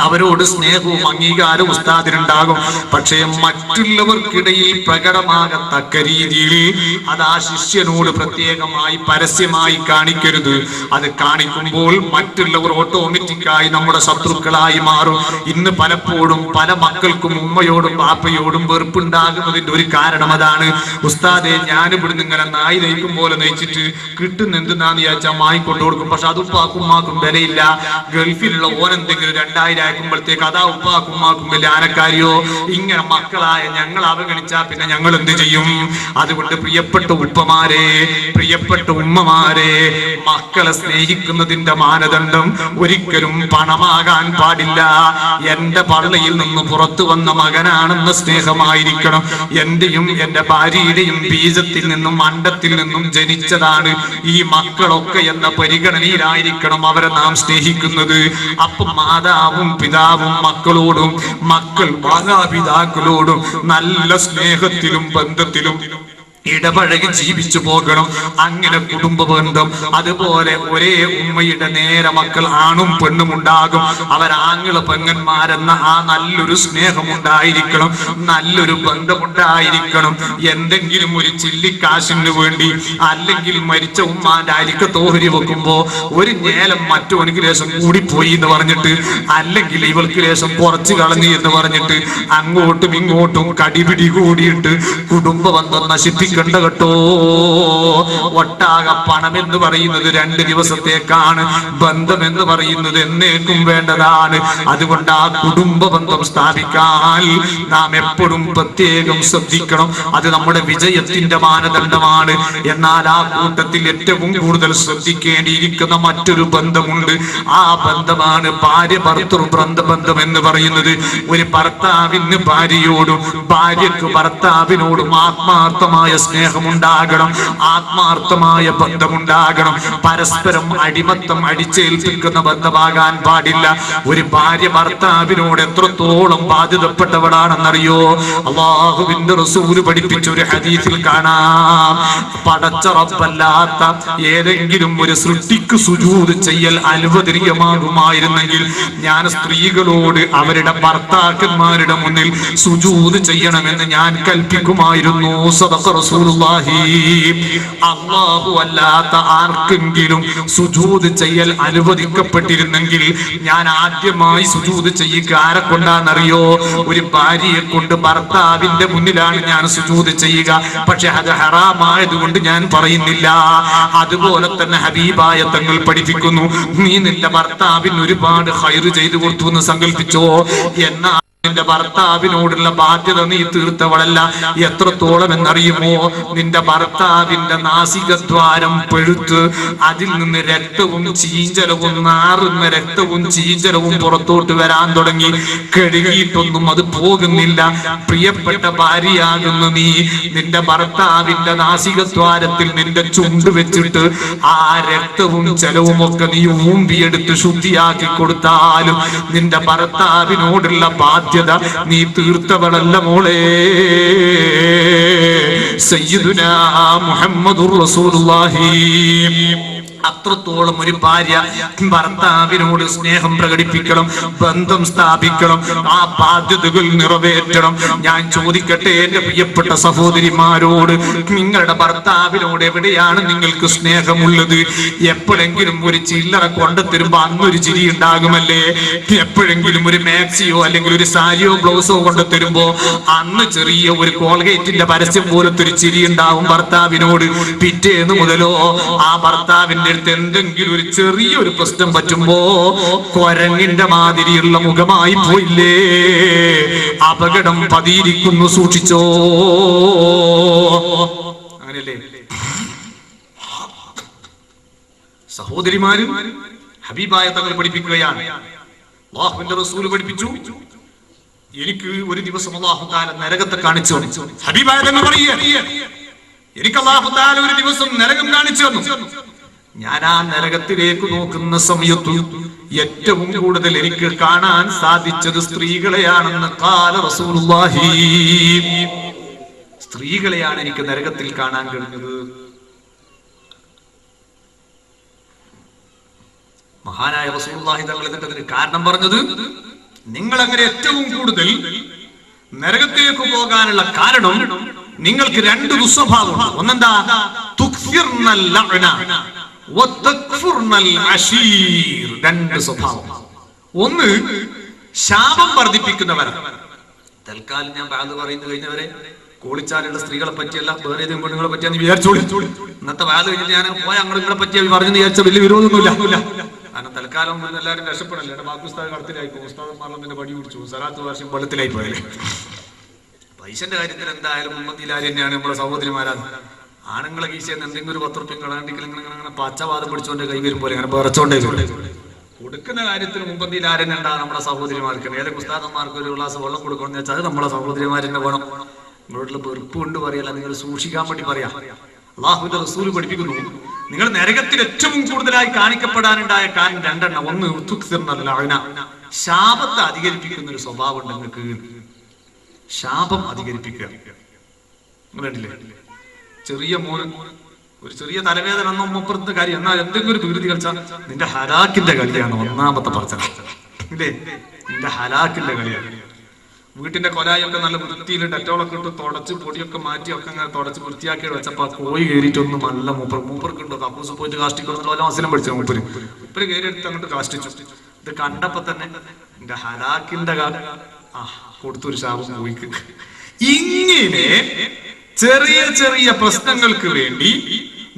അവരോട് സ്നേഹവും അംഗീകാരവും ഉസ്താദിനുണ്ടാകും. പക്ഷേ മറ്റുള്ളവർക്കിടയിൽ പ്രകടമാകത്തക്ക രീതിയിൽ അത് ആ ശിഷ്യനോട് പ്രത്യേകമായി പരസ്യമായി കാണിക്കരുത്. അത് കാണിക്കുമ്പോൾ മറ്റുള്ളവർ ഓട്ടോമാറ്റിക്കായി നമ്മുടെ ശത്രുക്കളായി മാറും. ഇന്ന് പലപ്പോഴും പല മക്കൾക്കും ഉമ്മയോടും ബാപ്പയോടും വെറുപ്പുണ്ടാകുന്നതിന്റെ ഒരു കാരണം അതാണ്. ഉസ്താദെ, ഞാനിവിടുന്ന് ഇങ്ങനെ നായി നയിക്കും പോലെ നയിച്ചിട്ട് കിട്ടുന്ന എന്തെന്നാന്ന് വിചാരിച്ചാൽ വാങ്ങിക്കൊണ്ടു കൊടുക്കും. പക്ഷെ അത് ഉപ്പാക്കും ഉമ്മാക്കും വിലയില്ല. ഗൾഫിലുള്ള ഓനെന്തെങ്കിലും 2000 ആക്കുമ്പോഴത്തേക്ക് അതാ ഉപ്പാക്കും ഉമ്മാക്കും വലിയ ആനക്കാരിയോ. ഇങ്ങനെ മക്കളായ ഞങ്ങൾ അവഗണിച്ചാ പിന്നെ ഞങ്ങൾ എന്ത് ചെയ്യും? അതുകൊണ്ട് പ്രിയപ്പെട്ട ഉപ്പമാരെ, പ്രിയപ്പെട്ട ഉമ്മമാരെ, മക്കളെ സ്നേഹിക്കുന്നതിന്റെ മാനദണ്ഡം ഒരിക്കലും പണമാകാൻ പാടില്ല. എന്റെ പള്ളയിൽ നിന്ന് പുറത്തു വന്ന മകനാണെന്ന സ്നേഹമായിരിക്കണം. എന്റെയും എന്റെ ഭാര്യയുടെയും ബീജത്തിൽ നിന്നും അണ്ടത്തിൽ നിന്നും ജനിച്ചതാണ് ഈ മക്കളൊക്കെ എന്ന പരിഗണനയിലായിരിക്കണം അവരെ നാം സ്നേഹിക്കുന്നത്. അപ്പം മാതാവും പിതാവും മക്കളോടും, മക്കൾ മാതാപിതാക്കളോടും നല്ല സ്നേഹത്തിലും ബന്ധത്തിലും ഇടപഴകി ജീവിച്ചു പോകണം. അങ്ങനെ കുടുംബ ബന്ധം. അതുപോലെ ഒരേ ഉമ്മയുടെ നേരെ മക്കൾ ആണും പെണ്ണും ഉണ്ടാകും. അവരാങ്ങള് പെങ്ങന്മാരെന്ന ആ നല്ലൊരു സ്നേഹമുണ്ടായിരിക്കണം, നല്ലൊരു ബന്ധമുണ്ടായിരിക്കണം. എന്തെങ്കിലും ഒരു ചില്ലിക്കാശിന് വേണ്ടി അല്ലെങ്കിൽ മരിച്ച ഉമ്മാന്റെ അരിക്കത്തോഹരി വെക്കുമ്പോ ഒരു നേരം മറ്റവനക്ക് ലേശം കൂടിപ്പോയി എന്ന് പറഞ്ഞിട്ട്, അല്ലെങ്കിൽ ഇവൾക്ക് ലേശം കുറച്ച് കളഞ്ഞു എന്ന് പറഞ്ഞിട്ട് അങ്ങോട്ടും ഇങ്ങോട്ടും കടിപിടി കൂടിയിട്ട് കുടുംബ ബന്ധം നശിപ്പിക്കും. കണ്ട കേട്ടോ. ഒട്ടാകെ പണം എന്ന് പറയുന്നത് 2 ദിവസത്തേക്കാണ്. ബന്ധം എന്ന് പറയുന്നത് എന്നേക്കും വേണ്ടതാണ്. അതുകൊണ്ട് ആ കുടുംബ ബന്ധം സ്ഥാപിക്കാൻ നാം എപ്പോഴും പ്രത്യേകം ശ്രദ്ധിക്കണം. അത് നമ്മുടെ വിജയത്തിന്റെ മാനദണ്ഡമാണ്. എന്നാൽ ആ കൂട്ടത്തിൽ ഏറ്റവും കൂടുതൽ ശ്രദ്ധിക്കേണ്ടിയിരിക്കുന്ന മറ്റൊരു ബന്ധമുണ്ട്. ആ ബന്ധമാണ് ഭാര്യ ഭർത്തൃ ബന്ധം എന്ന് പറയുന്നത്. ഒരു ഭർത്താവിന് ഭാര്യയോടും ഭാര്യക്ക് ഭർത്താവിനോടും ആത്മാർത്ഥമായ സ്നേഹമുണ്ടാകണം, ആത്മാർത്ഥമായ ബന്ധമുണ്ടാകണം. പരസ്പരം അടിമത്തം അടിച്ചേൽപ്പിക്കുന്ന ബന്ധമാകാൻ പാടില്ല. ഒരു ഭാര്യ ഭർത്താവിനോട് എത്രത്തോളം ബാധ്യതപ്പെട്ടവളാണെന്നറിയോ? അല്ലാഹുവിന്റെ റസൂൽ പഠിപ്പിച്ച ഒരു ഹദീസിൽ കാണാം, പടച്ച റബ്ബല്ലാത്ത ഏതെങ്കിലും ഒരു സൃഷ്ടിക്ക് സുജൂദ് ചെയ്യൽ അനുവദനീയമാകുമായിരുന്നെങ്കിൽ ഞാൻ സ്ത്രീകളോട് അവരുടെ ഭർത്താക്കന്മാരുടെ മുന്നിൽ സുജൂദ് ചെയ്യണമെന്ന് ഞാൻ കൽപ്പിക്കുമായിരുന്നു. സദഖ റസൂലുള്ളാഹി. അല്ലാഹു അല്ലാത്ത ആർക്കെങ്കിലും സുജൂദ് ചെയ്യൽ അനുവദിക്കപ്പെട്ടിരുന്നെങ്കിൽ ഞാൻ ആദ്യമായി സുജൂദ് ചെയ്യുക ആരെ കൊണ്ടാണെന്നറിയോ? ഒരു ഭാര്യയെ കൊണ്ട് ഭർത്താവിന്റെ മുന്നിലാണ് ഞാൻ സുജൂദ് ചെയ്യുക. പക്ഷെ അത് ഹറാമായതുകൊണ്ട് ഞാൻ പറയുന്നില്ല. അതുപോലെ തന്നെ ഹബീബായ തങ്ങൾ പഠിപ്പിക്കുന്നു, നീ നിന്റെ ഭർത്താവിന് ഒരുപാട് ഖൈർ ചെയ്തു കൊടുത്തു എന്ന് സങ്കല്പിച്ചോ. എന്നാൽ നിന്റെ ഭർത്താവിനോടുള്ള ബാധ്യത നീ തീർത്തവളല്ല. എത്രത്തോളം എന്നറിയുമോ? നിന്റെ ഭർത്താവിന്റെ നാസികദ്വാരം പെഴുത്ത് അതിൽ നിന്ന് രക്തവും ചീഞ്ചലവും, നാറുന്ന രക്തവും ചീഞ്ചലവും പുറത്തോട്ട് വരാൻ തുടങ്ങി. കഴുകിയിട്ടൊന്നും അത് പോകുന്നില്ല. പ്രിയപ്പെട്ട ഭാര്യയാകുന്നു നീ. നിന്റെ ഭർത്താവിന്റെ നാസികദ്വാരത്തിൽ നിന്റെ ചുണ്ട് വെച്ചിട്ട് ആ രക്തവും ജലവും ഒക്കെ നീ ഊമ്പിയെടുത്ത് ശുദ്ധിയാക്കി കൊടുത്താലും നിന്റെ ഭർത്താവിനോടുള്ള ബാധ്യത നീ തീർത്തവളല്ല മോളെ. സയ്യിദുനാ മുഹമ്മദുർ റസൂലുള്ളാഹി. അത്രത്തോളം ഒരു ഭാര്യ ഭർത്താവിനോട് സ്നേഹം പ്രകടിപ്പിക്കണം, ബന്ധം സ്ഥാപിക്കണം, ആ ബാധ്യതകൾ നിറവേറ്റണം. ഞാൻ ചോദിക്കട്ടെ എന്റെ പ്രിയപ്പെട്ട സഹോദരിമാരോട്, നിങ്ങളുടെ ഭർത്താവിനോട് എവിടെയാണ് നിങ്ങൾക്ക് സ്നേഹമുള്ളത്? എപ്പോഴെങ്കിലും ഒരു ചില്ലറ കൊണ്ടുതരുമ്പോ അന്നൊരു ചിരി ഉണ്ടാകുമല്ലേ? എപ്പോഴെങ്കിലും ഒരു മാക്സിയോ അല്ലെങ്കിൽ ഒരു സാരിയോ ബ്ലൗസോ കൊണ്ടുതരുമ്പോ അന്ന് ചെറിയ ഒരു കോൾഗേറ്റിന്റെ പരസ്യം പോലത്തെ ഒരു ചിരി ഉണ്ടാവും ഭർത്താവിനോട്. പിറ്റേന്ന് മുതലോ ആ ഭർത്താവിന്റെ എന്തെങ്കിലും ഒരു ചെറിയൊരു പ്രശ്നം പറ്റുമ്പോ കൊരങ്ങിന്റെ മാതിരിയുള്ള മുഖമായി പോയില്ലേ? അപകടം പതിയിരിക്കുന്നു, സൂക്ഷിച്ചോ. അങ്ങനെയല്ലേ സഹോദരിമാരും? ഹബീബായ തങ്ങൾ പഠിപ്പിക്കുകയാണ്, അല്ലാഹുവിന്റെ റസൂൽ പഠിപ്പിച്ചു, എനിക്ക് ഒരു ദിവസം അല്ലാഹു തആല നരകത്തെ കാണിച്ചു. ഹബീബായ തങ്ങൾ പറയുക, എനിക്ക് അല്ലാഹു തആല ഒരു ദിവസം നരകം കാണിച്ചു തന്നു. ഞാൻ ആ നരകത്തിലേക്ക് നോക്കുന്ന സമയത്ത് ഏറ്റവും കൂടുതൽ എനിക്ക് കാണാൻ സാധിച്ചത് സ്ത്രീകളെയാണെന്ന് ഖാല റസൂലുള്ളാഹി. സ്ത്രീകളെയാണ് എനിക്ക് നരകത്തിൽ കാണാൻ കഴിഞ്ഞത്. മഹാനായ റസൂലുള്ളാഹി തങ്ങൾ ഇതിന് കാരണം പറഞ്ഞത്, നിങ്ങൾ അങ്ങനെ ഏറ്റവും കൂടുതൽ നരകത്തിലേക്ക് പോകാനുള്ള കാരണം നിങ്ങൾക്ക് രണ്ട് ദുസ്വഭാവമുണ്ട്. ഒന്നെന്താ? തുക്സിർനൽ ലഅന വതക്ഫുർനൽ അശീർ. രണ്ട് സ്വഭാവം. ഒന്ന്, ശാപം വർദ്ധിപ്പിക്കുന്നവരാണ്. തൽക്കാലം ഞാൻ ബാഗ് പറയുന്നത് കഴിഞ്ഞവരെ കോളിച്ചാലുള്ള സ്ത്രീകളെ പറ്റിയല്ല, വേറെ ഏതെങ്കിലും പെണ്ണുങ്ങളെ പറ്റിയാന്ന് വിചാരിച്ചോളി. ഇന്നത്തെ ബാഗ് കഴിഞ്ഞിട്ട് ഞാൻ പോയ നിങ്ങളെ പറ്റിയ പറഞ്ഞെന്ന് വിചാരിച്ച വലിയ വിരോധമൊന്നുമില്ല. കാരണം തൽക്കാലം എല്ലാവരും രക്ഷപ്പെടല്ലേ. ബാക്കുസ്താദ് കടത്തിലായി പോകും, ഉസ്താദന്മാരുടെ പടി പിടിച്ചു, സലാത്ത് വർഷം വെള്ളത്തിലായി പോയാലേ. പൈസന്റെ കാര്യത്തിൽ എന്തായാലും മുഹമ്മദിലാരി തന്നെയാണ് നമ്മുടെ സഹോദരിമാരാണ്. ആണുങ്ങളെ കീശയെന്ന് എന്തെങ്കിലും ഒരു 10 റുപ്യ കളാണ്ടെങ്കിൽ അങ്ങനെ പച്ചവാദം പിടിച്ചോണ്ട് കൈ വരും പോലെ അങ്ങനെ വിറച്ചോണ്ടേ കൊടുക്കുന്ന കാര്യത്തിൽ മുമ്പന്തിലാരൻ ഉണ്ടാകും നമ്മുടെ സഹോദരിമാർക്ക്. ഏതൊക്കെ ഉസ്താദന്മാർക്ക് ഒരു ഗ്ലാസ് വെള്ളം കൊടുക്കണമെന്ന് വെച്ചാൽ അത് നമ്മളെ സഹോദരിമാരെന്നെ വേണം. നിങ്ങളുടെ വെറുപ്പ് കൊണ്ട് പറയല്ല, നിങ്ങൾ സൂക്ഷിക്കാൻ വേണ്ടി പറയാം. അല്ലാഹുവിന്റെ റസൂൽ പഠിപ്പിക്കുന്നു, നിങ്ങൾ നരകത്തിൽ ഏറ്റവും കൂടുതലായി കാണിക്കപ്പെടാനുണ്ടായ കാര്യം രണ്ടെണ്ണം. ഒന്ന്, ശാപത്തെ അധികരിപ്പിക്കുന്ന ഒരു സ്വഭാവം ഉണ്ട് നിങ്ങൾക്ക്. ശാപം അധികരിപ്പിക്കുക. കണ്ടില്ലേ, ചെറിയ മോന് ഒരു ചെറിയ തലവേദന ഒന്നും മുപ്പുറത്തെ കാര്യം, എന്നാൽ എന്തെങ്കിലും ഒരു വികൃതി കളിച്ചാൽ നിന്റെ ഹലാക്കിന്റെ കളിയാണ് ഒന്നാമത്തെ പറച്ചൽ. ഇല്ലേ, നിന്റെ ഹലാക്കിന്റെ കളിയാണ്. വീട്ടിന്റെ കൊലായൊക്കെ നല്ല വൃത്തിയിൽ ഡെറ്റോളൊക്കെ ഇട്ട് തുടച്ച് പൊടിയൊക്കെ മാറ്റി ഒക്കെ അങ്ങനെ തുടച്ച് വൃത്തിയാക്കി വെച്ചപ്പോ കോഴി കയറിയിട്ടൊന്നും നല്ല മൂപ്പർക്കുണ്ടോ കക്കൂസ് പോയിട്ട് കാഷ്ടിക്കണം അവസരം പഠിച്ചു. മൂപ്പര് കയറി എടുത്ത് അങ്ങോട്ട് കാഷ്ടിച്ചു. ഇത് കണ്ടപ്പോ തന്നെ എന്റെ ഹലാക്കിന്റെ കൊടുത്തൊരു ശാപം കോഴിക്ക്. ഇങ്ങനെ ചെറിയ ചെറിയ പ്രശ്നങ്ങൾക്ക് വേണ്ടി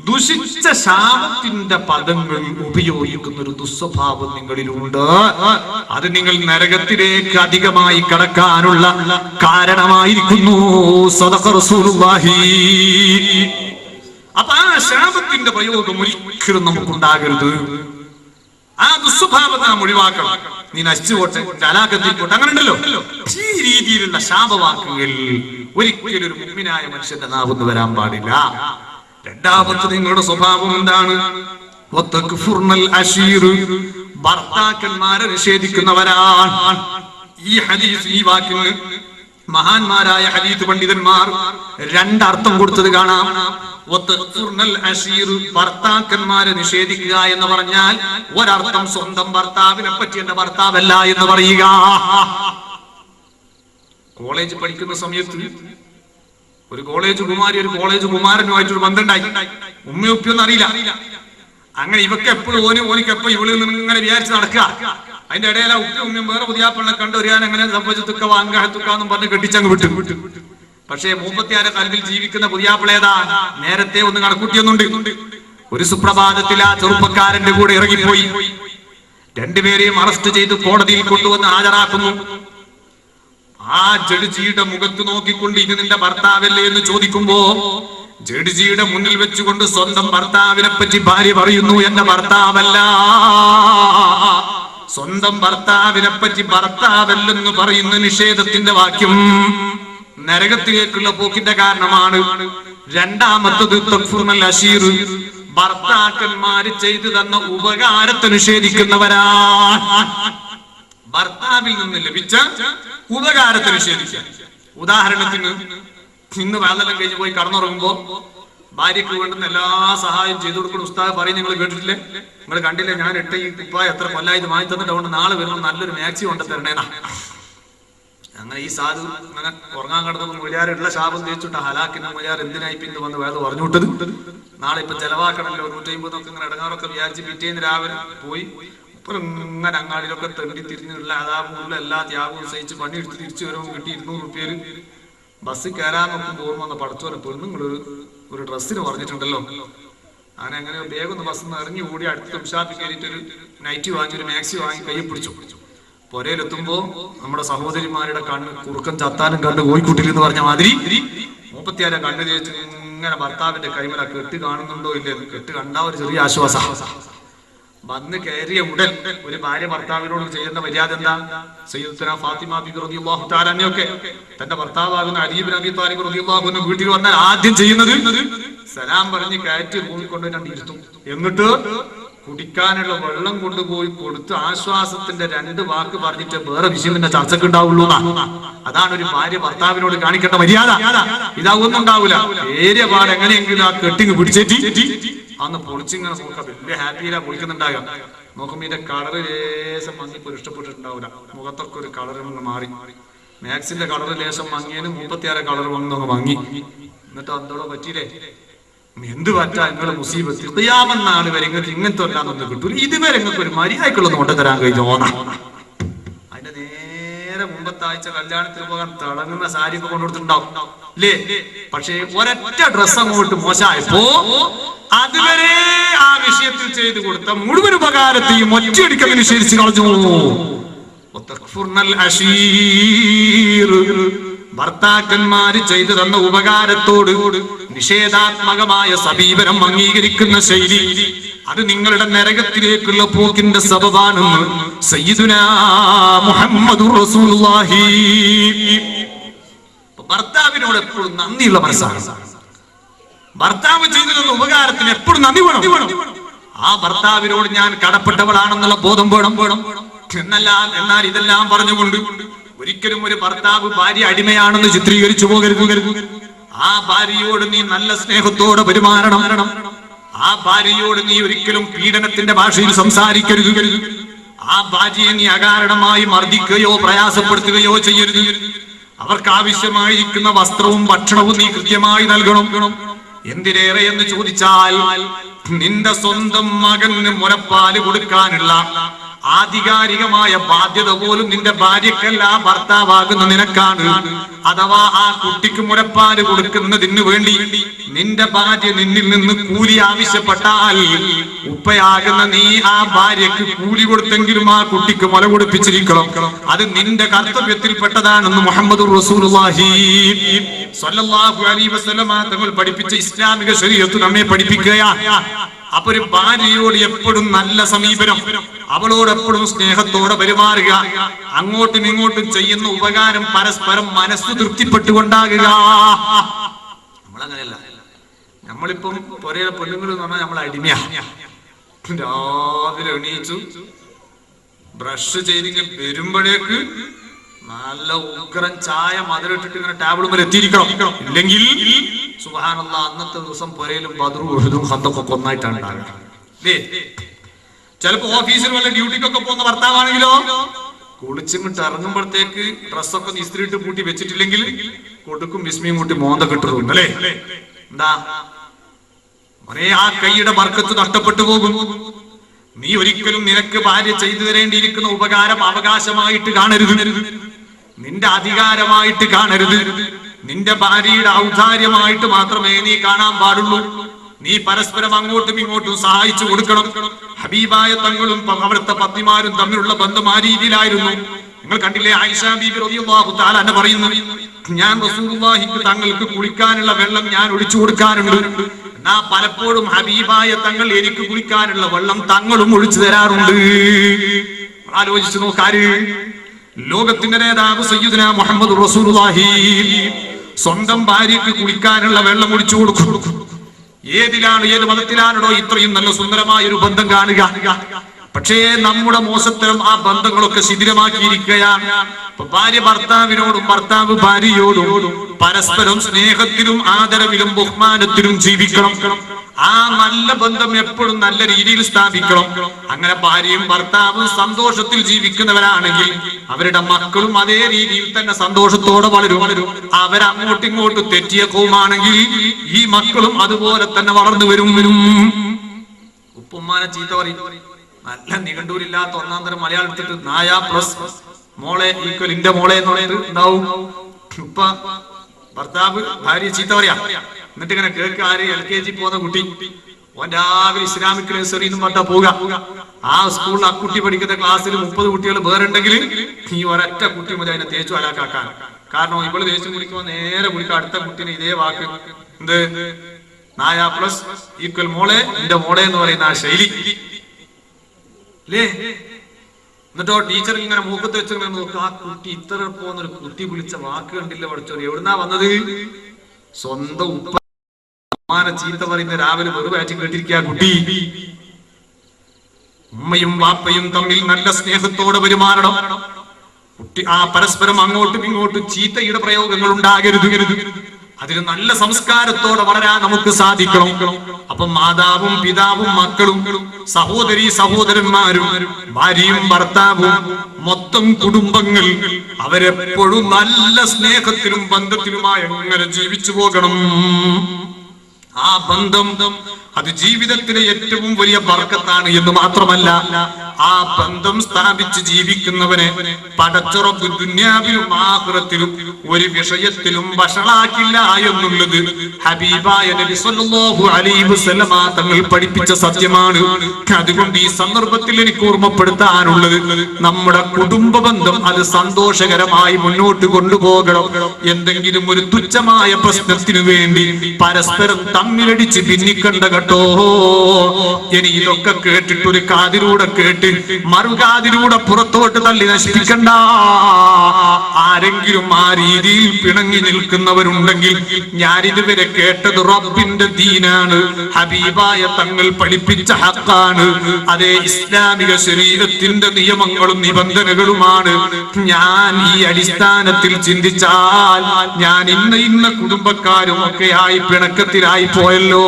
ദുഷിച്ച ശാപത്തിന്റെ പദങ്ങൾ ഉപയോഗിക്കുന്ന ഒരു ദുസ്വഭാവം നിങ്ങളിലുണ്ട്. അത് നിങ്ങൾ നരകത്തിലേക്ക് അധികമായി കടക്കാനുള്ള കാരണമായിരിക്കുന്നു. സദഖ റസൂലുള്ളാഹി. അപ്പൊ ആ ശാപത്തിന്റെ പ്രയോഗം ഒരിക്കലും നമുക്കുണ്ടാകരുത്. ആ ദുസ്വഭാവത്തെ നാം ഒഴിവാക്കണം. നീ നശിച്ചു പോട്ടെ, ചലാകത്തിൽ പോട്ടെ, അങ്ങനെ ഉണ്ടല്ലോ. ഈ രീതിയിലുള്ള ശാപവാക്കുകൾ ഒരിക്കലും ഒരു മുഅ്മിനായ മനുഷ്യന്റെ നാവിന്ന് വരാൻ പാടില്ല. രണ്ടാമത്തെ നിങ്ങളുടെ സ്വഭാവം എന്താണ്? ഭർത്താക്കന്മാരെ നിഷേധിക്കുന്നവരാണ്. ഈ ഹദീസ്, ഈ വാക്കിന് മഹാന്മാരായ ഹദീസ് പണ്ഡിതന്മാർ രണ്ടർത്ഥം കൊടുത്തത് കാണാം. ഭർത്താക്കന്മാരെ നിഷേധിക്കുക എന്ന് പറഞ്ഞാൽ ഒരർത്ഥം സ്വന്തം ഭർത്താവിനെ പറ്റി എന്റെ ഭർത്താവല്ല എന്ന് പറയുക. കോളേജ് പഠിക്കുന്ന സമയത്ത് ഒരു കോളേജ് കുമാരി ഒരു കോളേജ് കുമാരനുമായിട്ടൊരു ബന്ധമുണ്ടായി. ഉമ്മയും ഉപ്പിയൊന്നും അറിയില്ല. അങ്ങനെ ഇവക്ക് എപ്പോഴും ഓനിക്ക് എപ്പോ ഇവള് ഇങ്ങനെ വിചാരിച്ച് നടക്കുക. അതിന്റെ ഇടയില ഉപ്പയും ഉമ്മയും വേറെ പുതിയാപ്പിളിനെ കണ്ടൊരിയാൻ അങ്ങനെ സംഭവിച്ചത്തുക്ക വാങ്കാഹത്തുക്കാന്നും പറഞ്ഞ് കെട്ടിച്ചങ്ങ് വിട്ടു. പക്ഷേ 36 കൽവിൽ ജീവിക്കുന്ന പുതിയാപ്പിളേതാ നേരത്തെ ഒന്ന് കണക്കൂട്ടിയൊന്നുണ്ട്. ഒരു സുപ്രഭാതത്തിൽ ആ ചെറുപ്പക്കാരന്റെ കൂടെ ഇറങ്ങിപ്പോയി. രണ്ടുപേരെയും അറസ്റ്റ് ചെയ്ത് കോടതിയിൽ കൊണ്ടുവന്ന് ഹാജരാക്കുന്നു. ആ ജഡ്ജിയുടെ മുഖത്ത് നോക്കിക്കൊണ്ട് ഇത് നിന്റെ ഭർത്താവല്ലേ എന്ന് ചോദിക്കുമ്പോ ജഡ്ജിയുടെ മുന്നിൽ വെച്ചുകൊണ്ട് സ്വന്തം ഭർത്താവിനെ പറ്റി ഭാര്യ പറയുന്നു, എന്റെ ഭർത്താവല്ല. സ്വന്തം ഭർത്താവിനെ പറ്റി ഭർത്താവല്ലെന്ന് പറയുന്ന നിഷേധത്തിന്റെ വാക്യം നരകത്തിലേക്കുള്ള പോക്കിന്റെ കാരണമാണ്. രണ്ടാമത്തത് തക്ഫുർനൽ അശീർ, ഭർത്താക്കന്മാര് ചെയ്തു തന്ന ഉപകാരത്തെ നിഷേധിക്കുന്നവരാണ്. ഭർത്താവിൽ നിന്ന് ലഭിച്ച ഉപകാരത്തെ നിഷേധിക്കുക. ഉദാഹരണത്തിന്, ഇന്ന് വേദനം കഴിഞ്ഞ് പോയി കടന്നുറങ്ങുമ്പോ ഭാര്യക്ക് വേണ്ടുന്ന എല്ലാ സഹായം ചെയ്തു കൊടുക്കുന്ന ഉസ്താദ് പറയും, നിങ്ങൾ കേട്ടിട്ടില്ലേ, നിങ്ങൾ കണ്ടില്ലേ, ഞാൻ ഇട്ട ഈ കുപ്പായ എത്ര കൊല്ലായി ഇത് വാങ്ങി തന്നിട്ട് നാളെ വരുമ്പോൾ നല്ലൊരു മാക്സി കൊണ്ട് തരണേനാ. അങ്ങനെ ഈ സാധു അങ്ങനെ ഉറങ്ങാൻ കിടന്നപ്പോൾ മുലിയാറുള്ള ശാപം തേച്ചിട്ട് ഹലാക്കിന്റെ മുലിയാർ എന്തിനായി പിന്നെ വന്ന് വേദം അറിഞ്ഞുവിട്ടത്, നാളെ ഇപ്പൊ ചെലവാക്കണല്ലോ 150 ഇങ്ങനെ ഇടങ്ങാറൊക്കെ വിചാരിച്ച് പിറ്റേന്ന് രാവിലെ പോയി ഇങ്ങനെ അങ്ങാടിയിലൊക്കെ തെണ്ടി തിരിഞ്ഞുള്ള അതാപുള്ള എല്ലാ ത്യാഗവും സഹിച്ച് പണിയെടുത്ത് തിരിച്ചു വരുമ്പോൾ കിട്ടി 200 റുപ്യയിൽ ബസ്സിൽ കയറാൻ നോക്കുമ്പോൾ ഓർമ്മ വന്ന പടച്ചോനെ പെണ്ണുങ്ങൾ ഒരു ഡ്രസ്സിന് പറഞ്ഞിട്ടുണ്ടല്ലോ. അങ്ങനെ വേഗം ഒന്ന് ബസ്സിൽ നിന്ന് ഇറങ്ങി കൂടി അടുത്ത ഷാപ്പിൽ കയറിയിട്ടൊരു നൈറ്റി വാങ്ങി ഒരു മാക്സി വാങ്ങി കയ്യിൽ പിടിച്ചു. പുരയിലെത്തുമ്പോ നമ്മുടെ സഹോദരിമാരുടെ കണ്ണ് കുറുക്കൻ ചത്താനും കണ്ട് കോഴിക്കുട്ടിൽ എന്ന് പറഞ്ഞ മാതിരി 36 കണ്ണ് തേച്ച് ഇങ്ങനെ ഭർത്താവിന്റെ കൈമല കെട്ട് കാണുന്നുണ്ടോ ഇല്ലേ, കെട്ട് കണ്ടാ ഒരു ചെറിയ ആശ്വാസം. വന്ന് കയറിയ ഉടൻ ഒരു ഭാര്യ ഭർത്താവിനോട് ചെയ്യുന്ന മര്യാദ എന്താ? സയ്യിദത്തുനാ ഫാത്തിമ ബിബി റളിയല്ലാഹു തആല അൻഹയൊക്കെ തന്റെ ഭർത്താവാകുന്ന അലി ഇബ്നു അബീ ത്വാലിബ് റളിയല്ലാഹു അൻഹു വീട്ടിൽ വന്നാൽ ആദ്യം ചെയ്യുന്നത് സലാം പറഞ്ഞ് കയറ്റി റൂമിൽ കൊണ്ടുപോയി ഇരുത്തും. എന്നിട്ട് കുടിക്കാനുള്ള വെള്ളം കൊണ്ടുപോയി കൊടുത്ത് ആശ്വാസത്തിന്റെ 2 വാക്ക് പറഞ്ഞിട്ട് വേറെ വിഷയത്തിന്റെ ചർച്ചക്ക് ഉണ്ടാവുള്ളൂ. അതാണ് ഒരു ഭാര്യ ഭർത്താവിനോട് കാണിക്കേണ്ട മര്യാദ. ഇതാവൊന്നും ഉണ്ടാവില്ല. ഏരിയ പാട് എങ്ങനെയെങ്കിലും ആ കെട്ടിങ് പിടിച്ചേറ്റി അന്ന് പൊളിച്ചിങ്ങനെ നോക്കാം, വലിയ ഹാപ്പിയിലാ പൊളിക്കുന്നുണ്ടാകാം. നോക്കുമ്പോ ഇതിന്റെ കളറ് ലേശം മങ്ങി ഇഷ്ടപ്പെട്ടിട്ടുണ്ടാവില്ല. മുഖത്തൊക്കെ ഒരു കളർ മാറി. മാക്സിന്റെ കളർ ലേശം മങ്ങിയതിന് 36 കളർ വന്നങ്ങ് മങ്ങി. എന്നിട്ട് അതോടെ പറ്റിയില്ലേ, എന്ത് പറ്റാ നിങ്ങള് മുസീബത്ത് ഖിയാമത്ത് വരെ നിങ്ങൾക്ക് ഇങ്ങനത്തെ ഒന്നാന്നൊന്നും കിട്ടൂല. ഇതുവരെ നിങ്ങൾക്ക് ഒരു മര്യാദക്കുള്ള നോട്ടം തരാൻ കഴിഞ്ഞു ഓണം. അതിന്റെ നേരെ മുമ്പത്തെ ആഴ്ച കല്യാണത്തിന് പോകാൻ തിളങ്ങുന്ന സാരി ഒക്കെ കൊണ്ടുകൊടുത്തിട്ടുണ്ടാവും അല്ലേ? പക്ഷേ ഒരൊറ്റ ഡ്രസ് അങ്ങോട്ട് മോശമായപ്പോ അതുവരെ ആ വിഷയത്തിൽ ചെയ്തു കൊടുത്ത മുഴുവൻ ഉപകാരത്തെയും ഒറ്റയടിക്കൽ നിഷേധിച്ചു കളഞ്ഞു. ഭർത്താക്കന്മാര് ചെയ്തു തന്ന ഉപകാരത്തോട് നിഷേധാത്മകമായ സമീപനം അംഗീകരിക്കുന്ന ശൈലി, അത് നിങ്ങളുടെ നരകത്തിലേക്കുള്ള പോക്കിന്റെ സബബാണെന്ന് സയ്യിദുനാ മുഹമ്മദുർ റസൂലുള്ളാഹി. ഭർത്താവിനോട് എപ്പോഴും നന്ദിയുള്ള മനസ്സാണ്. ഭർത്താവ് ചെയ്തു തന്ന ഉപകാരത്തിന് എപ്പോഴും നന്ദി വേണം. ആ ഭർത്താവിനോട് ഞാൻ കടപ്പെട്ടവളാണെന്നുള്ള ബോധം വേണം. എന്നാൽ ഇതെല്ലാം പറഞ്ഞുകൊണ്ട് ഒരിക്കലും ഒരു ഭർത്താവ് ഭാര്യ അടിമയാണെന്ന് ചിത്രീകരിച്ചു പോകരുത്. ആ ഭാര്യയോട് നീ നല്ല സ്നേഹത്തോടെ പെരുമാറണം. ആ ഭാര്യയോട് നീ ഒരിക്കലും പീഡനത്തിന്റെ ഭാഷയിൽ സംസാരിക്കരുത്. ആ ഭാര്യയെ നീ അകാരണമായി മർദ്ദിക്കുകയോ പ്രയാസപ്പെടുത്തുകയോ ചെയ്യരുത്. അവർക്ക് ആവശ്യമായിരിക്കുന്ന വസ്ത്രവും ഭക്ഷണവും നീ കൃത്യമായി നൽകണം. എന്തിനേറെ എന്ന് ചോദിച്ചാൽ നിന്റെ സ്വന്തം മകന് മുലപ്പാല് കൊടുക്കാനുള്ള ആധികാരികമായ ബാധ്യത പോലും നിന്റെ ഭാര്യക്കല്ല, ഭർത്താവാകുന്ന നിനക്കാണ്. അഥവാ ആ കുട്ടിക്ക് മുലപ്പാല് കൊടുക്കുന്നതിന് വേണ്ടി നിന്റെ ഭാര്യ നിന്നിൽ നിന്ന് കൂലി ആവശ്യപ്പെട്ടാൽ ഉപ്പയാകുന്ന നീ ആ ഭാര്യക്ക് കൂലി കൊടുത്തെങ്കിലും ആ കുട്ടിക്ക് മുല കൊടുപ്പിച്ചിരിക്കണം. അത് നിന്റെ കർത്തവ്യത്തിൽപ്പെട്ടതാണെന്ന് മുഹമ്മദുർ റസൂലുള്ളാഹി സ്വല്ലല്ലാഹു അലൈഹി വസല്ലം തങ്ങൾ പഠിപ്പിച്ച ഇസ്ലാമിക ശരീഅത്ത് നമ്മെ പഠിപ്പിക്കുകയാണ്. അപ്പൊ ഒരു ഭാര്യയോട് എപ്പോഴും നല്ല സമീപനം, അവളോട് എപ്പോഴും സ്നേഹത്തോടെ പെരുമാറുക, അങ്ങോട്ടും ഇങ്ങോട്ടും ചെയ്യുന്ന ഉപകാരം പരസ്പരം മനസ്സ് തൃപ്തിപ്പെട്ടുകൊണ്ടാകുക. നമ്മളങ്ങനെയല്ല. നമ്മളിപ്പം ഒരേ പെണ്ണുങ്ങൾ എന്ന് പറഞ്ഞാൽ നമ്മൾ അടിമയാ. രാവിലെ എണീച്ചു ബ്രഷ് ചെയ്തിങ്ങനെ വരുമ്പോഴേക്ക് നല്ല ഉഗ്രൻ ചായ മധുരട്ടിട്ട് ഇങ്ങനെ ടേബിൾ മേലെ എത്തിയിരിക്കണം. ഇല്ലെങ്കിൽ സുബ്ഹാനല്ലാഹ് അന്നത്തെ ദിവസം പുരയിലും ബദ്റും ഉഹുദും ഖന്തഖൊക്കെ ഒന്നായിട്ടാണ് ഉണ്ടാകുക അല്ലേ? ചിലപ്പോ ഓഫീസിൽ വല്ല ഡ്യൂട്ടിക്കൊക്കെ പോകുന്ന ഭർത്താവാണെങ്കിലോ കുളിച്ചിങ്ങോട്ട് ഇറങ്ങുമ്പോഴത്തേക്ക് ഡ്രസ്സൊക്കെ ഇസ്തിരിയിട്ട് പൂട്ടി വെച്ചിട്ടില്ലെങ്കിൽ കൊടുക്കും വിസ്മയും കൂട്ടി മോന്ത കിട്ടുന്നുണ്ട് അല്ലേ? എന്താ ഒരേ ആ കൈയുടെ ബർക്കത്ത് നഷ്ടപ്പെട്ടു പോകും. നീ ഒരിക്കലും നിനക്ക് ഭാര്യ ചെയ്തു തരേണ്ടിയിരിക്കുന്ന ഉപകാരം അവകാശമായിട്ട് കാണരുത്, നിന്റെ അധികാരമായിട്ട് കാണരുത്. നിന്റെ ഭാര്യയുടെ ഔദാര്യമായിട്ട് മാത്രമേ നീ കാണാൻ പാടുള്ളൂ. നീ പരസ്പരം അങ്ങോട്ടും ഇങ്ങോട്ടും സഹായിച്ചു കൊടുക്കണം. ഹബീബായ തങ്ങളും അവിടുത്തെ പത്നിമാരും തമ്മിലുള്ള ബന്ധം ആ രീതിയിലായിരുന്നു. നിങ്ങൾ കണ്ടില്ലേ, ആയിഷ ബീബി റളിയല്ലാഹു തആല അൻഹ പറയുന്നു, ഞാൻ റസൂലുള്ളാഹിക്ക് തങ്ങൾക്ക് കുളിക്കാനുള്ള വെള്ളം ഞാൻ ഒഴിച്ചു കൊടുക്കാറുണ്ട്. എന്നാ പലപ്പോഴും ഹബീബായ തങ്ങൾ എനിക്ക് കുളിക്കാനുള്ള വെള്ളം തങ്ങളും ഒഴിച്ചു തരാറുണ്ട്. ആലോചിച്ചു നോക്കാര്, ലോകത്തിന്റെ നേതാവ് സയ്യിദുനാ മുഹമ്മദ് റസൂലുള്ളാഹി സ്വന്തം ഭാര്യക്ക് കുളിക്കാനുള്ള വെള്ളം ഒഴിച്ചു കൊടുക്കും. ഏത് മതത്തിലാണോ ഇത്രയും നല്ല സുന്ദരമായ ഒരു ബന്ധം കാണുക? പക്ഷേ നമ്മുടെ മോശത്തരം ആ ബന്ധങ്ങളൊക്കെ ശിഥിലമാക്കിയിരിക്കുകയാണ്. ഭാര്യ ഭർത്താവിനോടും ഭർത്താവ് ഭാര്യയോടും പരസ്പരം സ്നേഹത്തിലും ആദരവിലും ബഹുമാനത്തിലും ജീവിക്കണം. ആ നല്ല ബന്ധം എപ്പോഴും നല്ല രീതിയിൽ സ്ഥാപിക്കണം. അങ്ങനെ ഭാര്യയും ഭർത്താവും സന്തോഷത്തിൽ ജീവിക്കുന്നവരാണെങ്കിൽ അവരുടെ മക്കളും അതേ രീതിയിൽ തന്നെ സന്തോഷത്തോടെ വളരും. അവരങ്ങോട്ടും ഇങ്ങോട്ടും തെറ്റിയ കോമാണെങ്കിൽ ഈ മക്കളും അതുപോലെ തന്നെ വളർന്നു വരും. ഉപ്പുമ്മാനെ ചീത്ത പറയും, നല്ല നിഘണ്ടൂരില്ലാത്ത ഒന്നാം തരം മലയാളം എടുത്തിട്ട് നായ പ്ലസ് മോളെ ഈക്വൽ ഇന്റെ മോളെ എന്നുള്ളത് ഉണ്ടാവും. ഉപ്പ ഭർത്താവ് ഭാര്യ ചീത്ത പറയാ. എന്നിട്ട് ഇങ്ങനെ കേൾക്കാര് LKG പോകുന്ന കുട്ടി ഓൻ രാവിലെ ഇസ്ലാമിക് നഴ്സറി എന്ന് പറഞ്ഞാ പോവുക. ആ സ്കൂളിൽ ആ കുട്ടി പഠിക്കുന്ന ക്ലാസ്സിൽ 30 കുട്ടികൾ വേറുണ്ടെങ്കിൽ ഈ ഒരൊറ്റ കുട്ടി മതി അതിനെ തേച്ചു അലാക്കാൻ. കാരണം ഇവള് ദേഷ്യം കുടിക്കുമ്പോൾ നേരെ കുടിക്കുക അടുത്ത കുട്ടീനെ ഇതേ വാക്ക്, എന്ത് നായ പ്ലസ് ഈക്വൽ മോളെ എന്റെ മോളെ എന്ന് പറയുന്ന ആ ശൈലി അല്ലേ? എന്നിട്ടോ ടീച്ചർ ഇങ്ങനെ മൂക്കത്ത് വെച്ചിങ്ങനെ നോക്കുക, ആ കുട്ടി ഇത്ര പോകുന്നൊരു കുട്ടി വിളിച്ച വാക്ക് കണ്ടില്ല പഠിച്ചോ, എവിടുന്നാ വന്നത്? സ്വന്തം ഉപ്പമാനെ ചീത്ത പറയുന്ന രാവിലെ വെറുതെ കേട്ടിരിക്കുക കുട്ടി. ഉമ്മയും വാപ്പയും തമ്മിൽ നല്ല സ്നേഹത്തോടെ പെരുമാറണം. കുട്ടി ആ പരസ്പരം അങ്ങോട്ടും ഇങ്ങോട്ടും ചീത്തയുടെ പ്രയോഗങ്ങൾ ഉണ്ടാകരുത്. അതിന് നല്ല സംസ്കാരത്തോടെ വളരാൻ നമുക്ക് സാധിക്കണം. അപ്പൊ മാതാവും പിതാവും മക്കളും സഹോദരി സഹോദരന്മാരും ഭാര്യയും ഭർത്താവും മൊത്തം കുടുംബങ്ങൾ അവരെപ്പോഴും നല്ല സ്നേഹത്തിലും ബന്ധത്തിലുമായി അങ്ങനെ ജീവിച്ചു പോകണം. ആ ബന്ധം അത് ജീവിതത്തിലെ ഏറ്റവും വലിയ ബർക്കത്താണ് എന്ന് മാത്രമല്ല, ആ ബന്ധം സ്ഥാപിച്ച് ജീവിക്കുന്നവനെ പടച്ചുറപ്പ് ദുനിയാവിലും ആഖിറത്തിലും ഒരു വിഷയത്തിലും വഷളാക്കില്ല എന്നുള്ളത് ഹബീബായ നബി സല്ലല്ലാഹു അലൈഹി വസല്ലമ തങ്ങൾ പഠിപ്പിച്ച സത്യമാണ്. അതുകൊണ്ട് ഈ സന്ദർഭത്തിൽ എനിക്ക് ഓർമ്മപ്പെടുത്താനുള്ളത്, നമ്മുടെ കുടുംബ ബന്ധം അത് സന്തോഷകരമായി മുന്നോട്ട് കൊണ്ടുപോകണം. എന്തെങ്കിലും ഒരു തുച്ഛമായ പ്രശ്നത്തിനു വേണ്ടി പരസ്പരം തമ്മിലടിച്ച് ഭിന്നിക്കണ്ട കേട്ടോ. ഇനി ഇതൊക്കെ കേട്ടിട്ട് ഒരു കാതിലൂടെ കേട്ട് മറുകാതിലൂടെ പുറത്തോട്ട് തള്ളി നശിപ്പിക്കണ്ട. ആരെങ്കിലും ആ രീതിയിൽ പിണങ്ങി നിൽക്കുന്നവരുണ്ടെങ്കിൽ, ഞാൻ ഇതുവരെ കേട്ടത് റബ്ബിന്റെ ദീനാണ്, ഹബീബായ തങ്ങൾ പഠിപ്പിച്ച ഹക്കാണ്, അതേ ഇസ്ലാമിക ശരീഅത്തിന്റെ നിയമങ്ങളും നിബന്ധനകളുമാണ്. ഞാൻ ഈ അടിസ്ഥാനത്തിൽ ചിന്തിച്ചാൽ ഞാൻ ഇന്ന കുടുംബക്കാരും ഒക്കെയായി പിണക്കത്തിലായി പോയല്ലോ.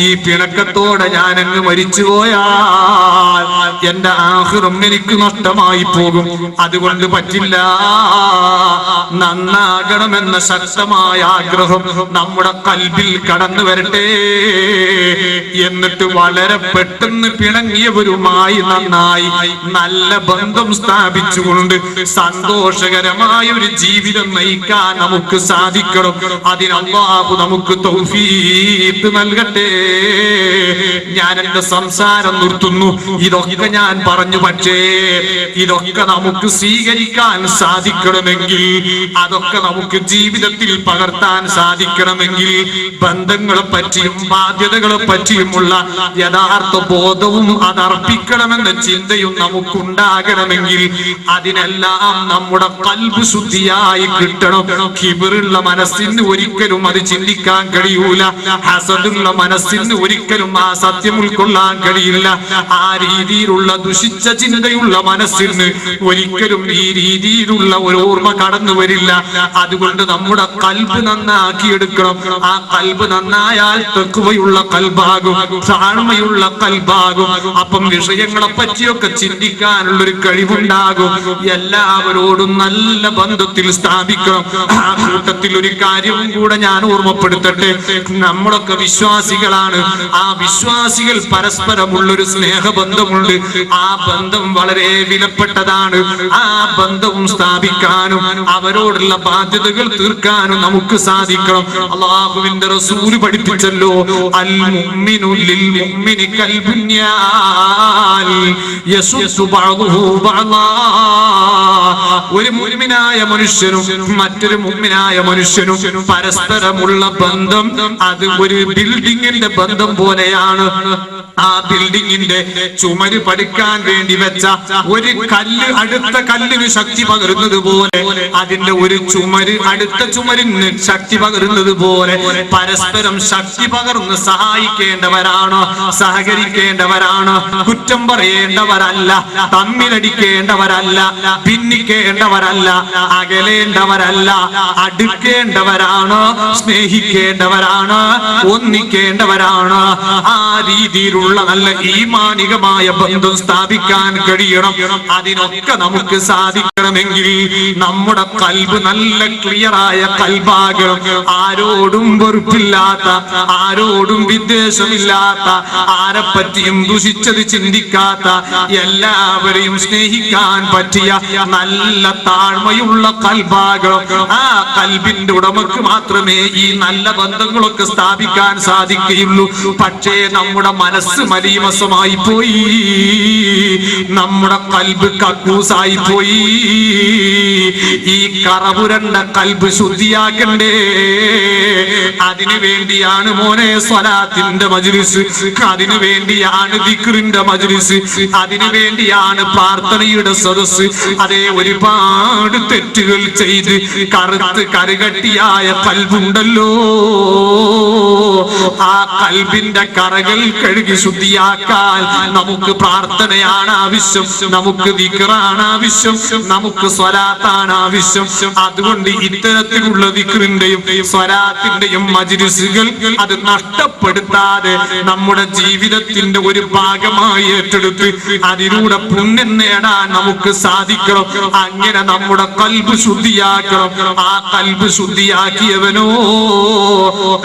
ഈ പിണക്കത്തോടെ ഞാൻ അങ്ങ് മരിച്ചുപോയാൽ എന്റെ ആഖിറം എനിക്ക് നഷ്ടമായി പോകും. അതുകൊണ്ട് പറ്റില്ല. നന്നാകണമെന്ന ശക്തമായ ആഗ്രഹം നമ്മുടെ കൽബിൽ കടന്നു വരട്ടെ. എന്നിട്ട് വളരെ പെട്ടെന്ന് പിണങ്ങിയവരുമായി നന്നായി നല്ല ബന്ധം സ്ഥാപിച്ചുകൊണ്ട് സന്തോഷകരമായ ഒരു ജീവിതം നയിക്കാൻ നമുക്ക് സാധിക്കണം. അതിന് അല്ലാഹു നമുക്ക് തൗഫീഖ് നൽകട്ടെ. ഞാൻ എന്റെ സംസാരം നിർത്തുന്നു. ഇതൊക്കെ ഞാൻ പറഞ്ഞു, പക്ഷേ ഇതൊക്കെ നമുക്ക് സ്വീകരിക്കാൻ സാധിക്കണമെങ്കിൽ, അതൊക്കെ നമുക്ക് ജീവിതത്തിൽ പകർത്താൻ സാധിക്കണമെങ്കിൽ, ബന്ധങ്ങളെ പറ്റിയും ബാധ്യതകളെ പറ്റിയുമുള്ള യഥാർത്ഥ ബോധവും അതർപ്പിക്കണമെന്ന ചിന്തയും നമുക്കുണ്ടാകണമെങ്കിൽ, അതിനെല്ലാം നമ്മുടെ ഖൽബ് ശുദ്ധിയായി കിട്ടണം. കിബറുള്ള മനസ്സിന് ഒരിക്കലും അത് ചിന്തിക്കാൻ കഴിയൂല. ഹസദുള്ള മനസ്സിന് ഒരിക്കലും ആ സത്യം ഉൾക്കൊള്ളാൻ കഴിയില്ല. ആ രീതിയിലുള്ള ദുഷിച്ച ചിന്തയുള്ള മനസ്സിന് ഒരിക്കലും ഈ രീതിയിലുള്ള ഒരു ഓർമ്മ കടന്നു വരില്ല. അതുകൊണ്ട് നമ്മുടെ ഖൽബ് നന്നാക്കിയെടുക്കണം. ആ ഖൽബ് നന്നായാൽ തഖ്വയുള്ള ഖൽബാകും, താഴ്മയുള്ള ഖൽബാകും. അപ്പം വിഷയങ്ങളെ പറ്റിയൊക്കെ ചിന്തിക്കാനുള്ള ഒരു കഴിവുണ്ടാകും. എല്ലാവരോടും നല്ല ബന്ധത്തിൽ സ്ഥാപിക്കണം. ആ കൂട്ടത്തിൽ ഒരു കാര്യവും കൂടെ ഞാൻ ഓർമ്മപ്പെടുത്തട്ടെ. നമ്മളൊക്കെ വിശ്വാസികളാണ്. ആ വിശ്വാസികൾ പരസ്പരമുള്ളൊരു സ്നേഹബന്ധമുണ്ട്. ആ ബന്ധം വളരെ വിലപ്പെട്ടതാണ്. ആ ബന്ധവും സ്ഥാപിക്കാനും അവരോടുള്ള ബാധ്യതകൾ തീർക്കാനും നമുക്ക് സാധിക്കണം. അല്ലാഹുവിന്റെ റസൂൽ പഠിപ്പിച്ചല്ലോ, അൽ മുഅ്മിനു ലിൽ മുഅ്മിനി കൽ ബുനിയാൻ യസുദ്ദു ബഅദുഹു ബഅദാ. ഒരു മുഅ്മിനായ മനുഷ്യനും മറ്റൊരു മുഅ്മിനായ മനുഷ്യനും പരസ്പരമുള്ള ബന്ധം അത് ഒരു ബിൽഡിങ്ങിന്റെ ബന്ധം പോലെയാണ്. ആ ബിൽഡിങ്ങിന്റെ ചുമര് പടുക്കാൻ വേണ്ടി വെച്ച ഒരു കല്ല് അടുത്ത കല്ലിന് ശക്തി പകരുന്നത് പോലെ, അതിന്റെ ഒരു ചുമര് അടുത്ത ചുമരിന് ശക്തി പകരുന്നത് പോലെ പരസ്പരം ശക്തി പകർന്ന് സഹായിക്കേണ്ടവരാണ്, സഹകരിക്കേണ്ടവരാണ്. കുറ്റം പറയേണ്ടവരല്ല, തമ്മിലടിക്കേണ്ടവരല്ല, ഭിന്നിക്കേണ്ടവരല്ല, അകലേണ്ടവരല്ല, അടുക്കേണ്ടവരാണ്, സ്നേഹിക്കേണ്ടവരാണ്, ഒന്നിക്കേണ്ടവരാണ്. ആ രീതിയിലുള്ള നല്ല ഈമാനികമായ ബന്ധം സ്ഥാപിക്കാൻ കഴിയണം. അതിനൊക്കെ നമുക്ക് സാധിക്കണമെങ്കിൽ നമ്മുടെ ഖൽബ് നല്ല ക്ലിയറായ ഖൽബാകണം. ആരോടും വെറുപ്പില്ലാത്ത, ആരോടും വിദ്വേഷമില്ലാത്ത, ആരെപ്പറ്റിയും ദുഷിച്ചത് ചിന്തിക്കാത്ത, എല്ലാവരെയും സ്നേഹിക്കാൻ പറ്റിയ നല്ല താഴ്മയുള്ള ഖൽബാകണം. ആ ഖൽബിന്റെ ഉടമക്ക് മാത്രമേ ഈ നല്ല ബന്ധങ്ങളൊക്കെ സ്ഥാപിക്കാൻ സാധിക്കുകയുള്ളൂ. പക്ഷേ നമ്മുടെ മനസ്സ് മലീമസമായി പോയി, നമ്മുടെ ഖൽബ് കക്കൂസായി പോയി. ഈ കറപുരണ്ട ഖൽബ് ശുദ്ധിയാക്കണ്ടേ? അതിനു വേണ്ടിയാണ് മോനെ സ്വലാത്തിന്റെ മജ്ലിസ്, അതിനു വേണ്ടിയാണ് ദിക്റിന്റെ മജ്ലിസ്, അതിനു വേണ്ടിയാണ് പ്രാർത്ഥനയുടെ സദസ്സ്. അതേ, ഒരുപാട് തെറ്റുകൾ ചെയ്ത് കറുത്ത് കറുകട്ടിയായ ഖൽബുണ്ടല്ലോ, ആ ഖൽബിന്റെ കറകൾ കഴുകി ശുദ്ധിയാക്കാൻ നമുക്ക് പ്രാർത്ഥനയാണ് ആവശ്യം, നമുക്ക് ദിക്റാണ് ആവശ്യം, നമുക്ക് സ്വലാത്താണ് ആവശ്യം. അതുകൊണ്ട് ഇത്തരത്തിലുള്ള ദിക്റിന്റെയും സ്വലാത്തിന്റെയും മജ്‌ലിസുകൾ അത് നഷ്ടപ്പെടുത്താതെ നമ്മുടെ ജീവിതത്തിന്റെ ഒരു ഭാഗമായി ഏറ്റെടുത്ത് അതിലൂടെ പുണ്യം നേടാൻ നമുക്ക് സാധിക്കണം. അങ്ങനെ നമ്മുടെ ഖൽബ് ശുദ്ധിയാക്കണം. ആ ഖൽബ് ശുദ്ധിയാക്കിയവനോ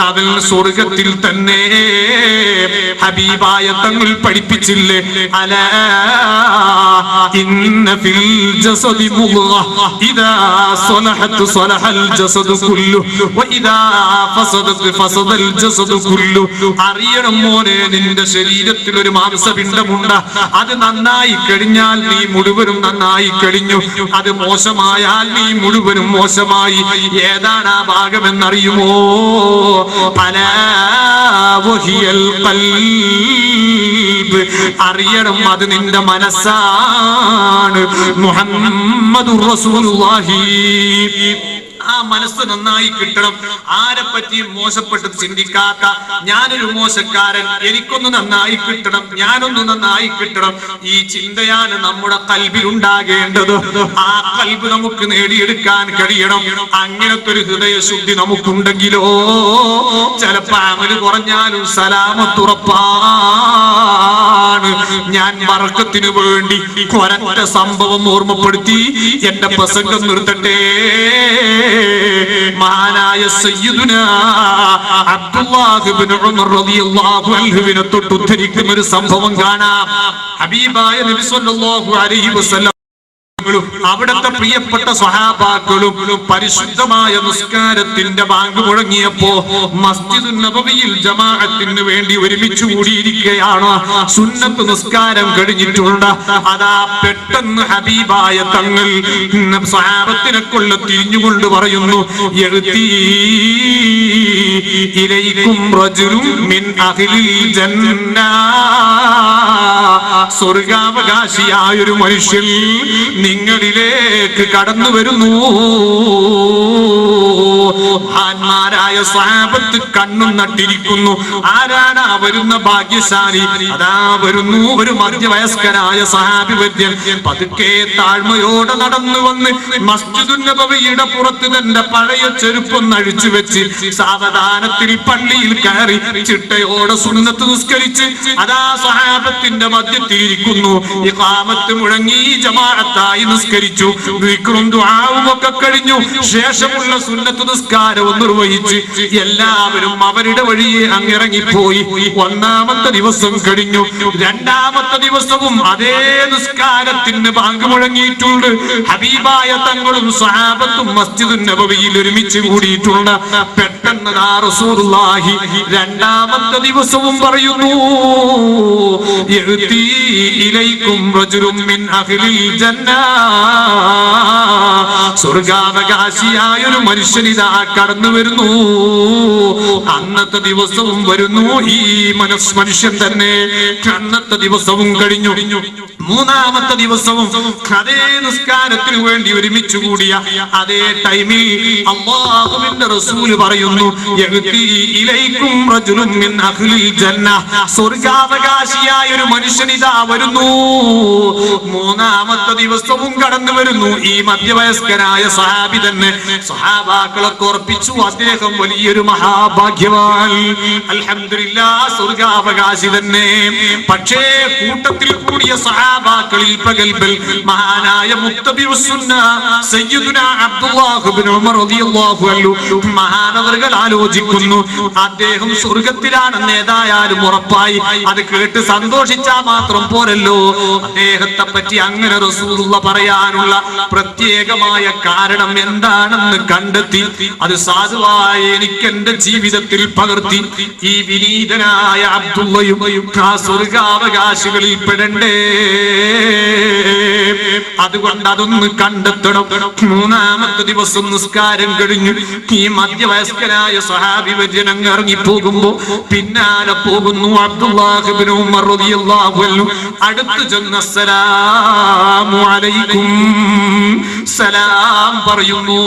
അവൻ സ്വർഗത്തിൽ തന്നെ. ഹബീബായ തങ്ങൾ പഠിപ്പിച്ചില്ലേ, അലാ ഇന്ന ഫിൽ ജസദി മുദ്ഗ ഇദാ സ്വലഹത് സ്വലഹൽ ജസദു കുല്ലു വഇദാ ഫസദത് ഫസദൽ ജസദു കുല്ലു. അറിയണം മോനെ, നിന്റെ ശരീരത്തിൽ ഒരു മാംസപിണ്ഡമുണ്ട്. അത് നന്നായി കഴിഞ്ഞാൽ നീ മുഴുവനും നന്നായി കഴിഞ്ഞു, അത് മോശമായാൽ നീ മുഴുവനും മോശമായി. ഏതാണ് ആ ഭാഗമെന്നറിയുമോ? അലാ വഹിയൽ ഖൽബ്. അറിയണം, അത് നിന്റെ മനസ്സാണ്. മുഹമ്മദുർ റസൂലുള്ളാഹി. ആ മനസ്സ് നന്നായി കിട്ടണം. ആരെ പറ്റിയും മോശപ്പെട്ട് ചിന്തിക്കാത്ത, ഞാനൊരു മോശക്കാരൻ, എനിക്കൊന്ന് നന്നായി കിട്ടണം, ഞാനൊന്ന് നന്നായി കിട്ടണം, ഈ ചിന്തയാണ് നമ്മുടെ ഖൽബിൽ ഉണ്ടാകേണ്ടത്. ആ ഖൽബ് നമുക്ക് നേടിയെടുക്കാൻ കഴിയണം. അങ്ങനത്തെ ഒരു ഹൃദയശുദ്ധി നമുക്കുണ്ടെങ്കിലോ ചിലപ്പോ അമല് കുറഞ്ഞാലും സലാമത്തുറപ്പാണ്. ഞാൻ ബർക്കത്തിനു വേണ്ടി ഒരൊറ്റ സംഭവം ഓർമ്മപ്പെടുത്തി എന്റെ പ്രസംഗം നിർത്തട്ടെ. മഹാനായ സയ്യിദുനാ അബ്ദുല്ലാഹ് ഇബ്നു ഉമർ റളിയല്ലാഹു അൻഹുവിനെ തൊട്ട് ഉദ്ധരിക്കുന്ന ഒരു സംഭവം കാണാം. ഹബീബായ നബി സല്ലല്ലാഹു അലൈഹി വസല്ലം അവിടുത്തെ പ്രിയപ്പെട്ട സ്വഹാബാക്കളും പരിശുദ്ധമായ നിസ്കാരത്തിന്റെ ബാങ്ക് മുഴങ്ങിയപ്പോ മസ്ജിദുൻ നബവിയിൽ ജമാഅത്തിന് വേണ്ടി ഒരുമിച്ച് കൂടിയിരിക്കുകയാണ്. സുന്നത്ത് നിസ്കാരം കഴിഞ്ഞിട്ടുണ്ട്. അതാ പെട്ടെന്ന് ഹബീബായ തങ്ങൾ സ്വഹാബത്തിനെ കൊള്ള തിരിഞ്ഞുകൊണ്ട് പറയുന്നു, ഇലൈക്കും റജുലുൻ മിൻ അഹ്ലിൽ ജന്ന. സ്വർഗാവകാശിയായൊരു മനുഷ്യൻ നിങ്ങളിലേക്ക് കടന്നു വരുന്നു. മഹാന്മാരായ സ്വഹാബത്ത് കണ്ണും നട്ടിരിക്കുന്നു. ആരാണ് ആ വരുന്ന ഭാഗ്യശാലി? അതാ വരുന്നു ഒരു മധ്യവയസ്കനായ സ്വഹാബി വര്യൻ. പതുക്കെ താഴ്മയോടെ നടന്നു വന്ന് മസ്ജിദുൻ നബവിയുടെ പുറത്ത് തന്റെ പഴയ ചെരുപ്പൊന്ന് അഴിച്ചു വെച്ച് സാവധാനത്തിൽ പള്ളിയിൽ കയറി ചിട്ടയോടെ സുന്നത്ത് നിസ്കരിച്ച് അതാ സ്വഹാബത്തിന്റെ മധ്യത്തിലിരിക്കുന്നു. ഇഖാമത്ത് മുഴങ്ങി, ജമാഅത്തായി നിസ്കരിച്ചു, ദിക്റും ദുആവും ഒക്കെ കഴിഞ്ഞു. ശേഷമുള്ള സുന്നത്ത് നിസ്കാരവും നിർവഹിച്ച് എല്ലാവരും അവരുടെ വഴിയെ അങ്ങിറങ്ങിപ്പോയി. ഒന്നാമത്തെ ദിവസം കഴിഞ്ഞു. രണ്ടാമത്തെ ദിവസവും അതേ നിസ്കാരത്തിന് ബാങ്ക് മുഴങ്ങിയിട്ടുണ്ട്. ഹബീബായ തങ്ങളും സ്വഹാബത്തും മസ്ജിദുൻ നബവിയിൽ ഒരുമിച്ച് കൂടിയിട്ടുണ്ട്. പെട്ടെന്ന് റസൂലുള്ളാഹി രണ്ടാമത്തെ ദിവസവും പറയുന്നു, ഇലൈക്കും റജുലുൻ മിൻ അഹ്ലിൽ ജന്ന. സ്വർഗാവകാശിയായ ഒരു മനുഷ്യനിതാ കടന്നു വരുന്നു. അന്നത്തെ ദിവസവും വരുന്നു ഈ മനുഷ്യൻ തന്നെ. അന്നത്തെ ദിവസവും കഴിഞ്ഞു. മൂന്നാമത്തെ ദിവസവും അതേ നിസ്കാരത്തിന് വേണ്ടി ഒരുമിച്ച് കൂടിയ അതേ ടൈമിൽ അല്ലാഹുവിന്റെ റസൂൽ പറയുന്നു, ഇലൈക്കും റജുലുൻ മിൻ അഹ്ലിൽ ജന്ന. സ്വർഗാവകാശിയായ ഒരു മനുഷ്യനിതാ വരുന്നു. മൂന്നാമത്തെ ദിവസവും കടന്നു വരുന്നു ഈ മധ്യവയസ്കനായ സ്വഹാബി തന്നെ. സ്വഹാബാക്കളെ ഓർപ്പിച്ചു, അദ്ദേഹം വലിയൊരു മഹാഭാഗ്യവാൻ, അൽഹംദുലില്ലാഹ്, സ്വർഗാവകാശി തന്നെ. പക്ഷേ കൂട്ടത്തിൽ കൂടിയ സ്വഹാബാക്കളിൽ പ്രഗൽഭൻ മഹാനായ മുത്തബിഉസ് സുന്ന സയ്യിദുനാ അബ്ദുല്ലാഹ് ഇബ്നു ഉമർ റളിയല്ലാഹു അൻഹു. മഹാനവറുകൾ ആലോചിക്കുന്നു, അദ്ദേഹം സ്വർഗത്തിലാണെന്ന് ഏതായാലും ഉറപ്പായി. അത് കേട്ട് സന്തോഷിച്ചാ മാത്രം പോരല്ലോ, അദ്ദേഹത്തെ പറ്റി അങ്ങനെ റസൂലുള്ള പറയാനുള്ള പ്രത്യേകമായ കാരണം എന്താണെന്ന് കണ്ടെത്തി അത് സാധുവായി എനിക്ക് എന്റെ ജീവിതത്തിൽ പകർത്തി ഈ വിനീതനായ അബ്ദുള്ളയും ആ സ്വർഗാവകാശികളിൽ പെടണ്ടേ. അതുകൊണ്ട് അതൊന്ന് കണ്ടെത്തണം. മൂന്നാമത്തെ ദിവസം നിസ്കാരം കഴിഞ്ഞു ഈ മധ്യവയസ്കനായ സ്വഹാബി വര്യൻ ഇറങ്ങിപ്പോകുമ്പോ പിന്നാലെ പോകുന്നു അബ്ദുല്ലാഹ് ഇബ്നു ഉമർ റളിയല്ലാഹു അൻഹു. അടുത്ത് ചെന്ന് അസ്സലാമു അലൈക്കും സലാം പറയുന്നു.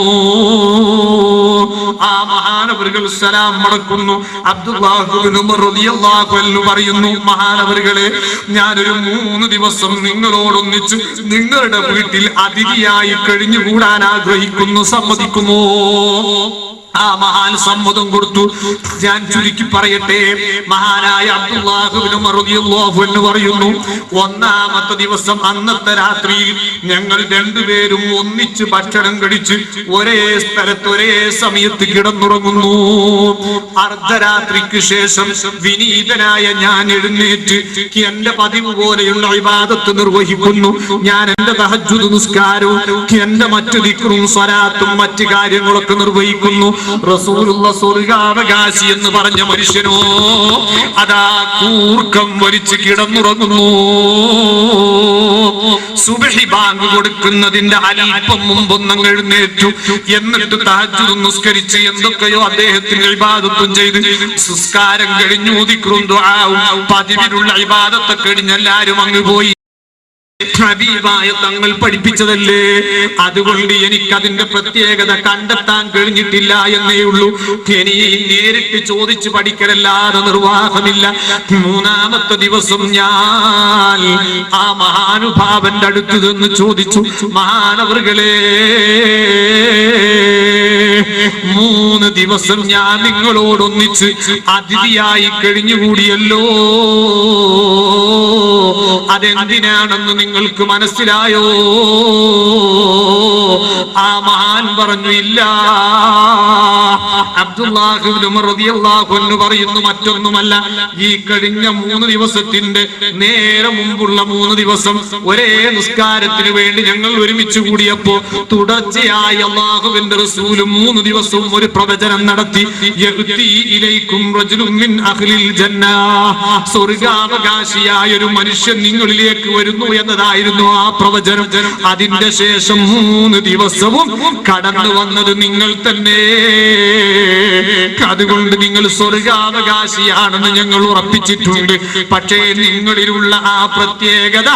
ആ മഹാനവറുകൾ സലാം മടക്കുന്നു. അബ്ദുല്ലാഹ് ഇബ്നു ഉമർ റളിയല്ലാഹു അൻഹു പറയുന്നു, മഹാനവറുകളെ, ഞാനൊരു 3 ദിവസം നിങ്ങളോടൊന്നിച്ച് നിങ്ങളുടെ വീട്ടിൽ അതിഥിയായി കഴിഞ്ഞുകൂടാൻ ആഗ്രഹിക്കുന്നു, സമ്മതിക്കുമോ? ആ മഹാൻ സമ്മതം കൊടുത്തു. ഞാൻ ചുരുക്കി പറയട്ടെ, മഹാനായ അബ്ദുല്ലാഹ് ഇബ്നു ഉമർ റളിയല്ലാഹു അൻഹു പറയുന്നു, ഒന്നാമത്തെ ദിവസം അന്നത്തെ രാത്രിയിൽ ഞങ്ങൾ രണ്ടുപേരും ഒന്നിച്ച് ഭക്ഷണം കഴിച്ച് ഒരേ സ്ഥലത്ത് ഒരേ സമയത്ത് കിടന്നുറങ്ങുന്നു. അർദ്ധരാത്രിക്ക് ശേഷം വിനീതനായ ഞാൻ എഴുന്നേറ്റ് എന്റെ പതിവ് പോലെയുള്ള ഇബാദത്ത് നിർവഹിക്കുന്നു. ഞാൻ എന്റെ തഹജ്ജുദ് നിസ്കാരവും എന്റെ മറ്റു ദിക്റും സ്വലാത്തും മറ്റു കാര്യങ്ങളൊക്കെ നിർവഹിക്കുന്നു. റസൂലുള്ള സ്വർഗാവകാശി എന്ന് പറഞ്ഞ മനുഷ്യനോ അതാ കൂർക്കം വലിച്ച് കിടന്നുറങ്ങുന്നു. സുബ്ഹി ബാങ്ക് കൊടുക്കുന്നതിന്റെ അല്പം മുമ്പൊന്നും എഴുന്നേറ്റു. എന്നിട്ട് തഹജ്ജുദ് നിസ്കരിച്ച് എന്തൊക്കെയോ അദ്ദേഹത്തിന് ഇബാദത്തും ചെയ്ത് നിസ്കാരം കഴിഞ്ഞു ദിക്റും ദുആവും പതിവിലുള്ള ഇബാദത്ത് കഴിഞ്ഞ് എല്ലാവരും അങ്ങ് പോയി. ഹബീബായ തങ്ങൾ പഠിപ്പിച്ചതല്ലേ, അതുകൊണ്ട് എനിക്കതിന്റെ പ്രത്യേകത കണ്ടെത്താൻ കഴിഞ്ഞിട്ടില്ല എന്നേ ഉള്ളൂ. ഇനി നേരിട്ട് ചോദിച്ചു പഠിക്കലല്ലാതെ നിർവാഹമില്ല. മൂന്നാമത്തെ ദിവസം ഞാൻ ആ മഹാനുഭാവന്റെ അടുത്ത് നിന്ന് ചോദിച്ചു, മഹാനവറുകളെ, 3 ദിവസം ഞാൻ നിങ്ങളോടൊന്നിച്ച് അതിഥിയായി കഴിഞ്ഞുകൂടിയല്ലോ, അതെന്തിനാണെന്ന് നിങ്ങൾക്ക് മനസ്സിലായോ? ആ മഹാൻ പറഞ്ഞു, ഇല്ല. അബ്ദുല്ലാഹ് ഇബ്നു ഉമർ റളിയല്ലാഹു അൻഹു പറയുന്നു, മറ്റൊന്നുമല്ല, ഈ കഴിഞ്ഞ 3 ദിവസത്തിന്റെ നേരെ മുമ്പുള്ള 3 ദിവസം ഒരേ നിസ്കാരത്തിന് വേണ്ടി ഞങ്ങൾ ഒരുമിച്ച് കൂടിയപ്പോ തുടർച്ചയായി അല്ലാഹുവിന്റെ റസൂൽ 3 ദിവസവും ഒരു പ്രവചനം നടത്തി. യഅ്തി ഇലൈക്കും റജുലുൻ മിൻ അഹ്ലിൽ ജന്ന, സ്വർഗ്ഗാവകാശിയായ ഒരു മനുഷ്യൻ നിങ്ങളിലേക്ക് വരുന്നു എന്നതായിരുന്നു ആ പ്രവചനം. അതിന്റെ ശേഷം 3 ദിവസവും കടന്നു വന്നത് നിങ്ങൾ തന്നെ. അതുകൊണ്ട് നിങ്ങൾ സ്വർഗാവകാശിയാണെന്ന് ഞങ്ങൾ ഉറപ്പിച്ചിട്ടുണ്ട്. പക്ഷേ നിങ്ങളിലുള്ള ആ പ്രത്യേകത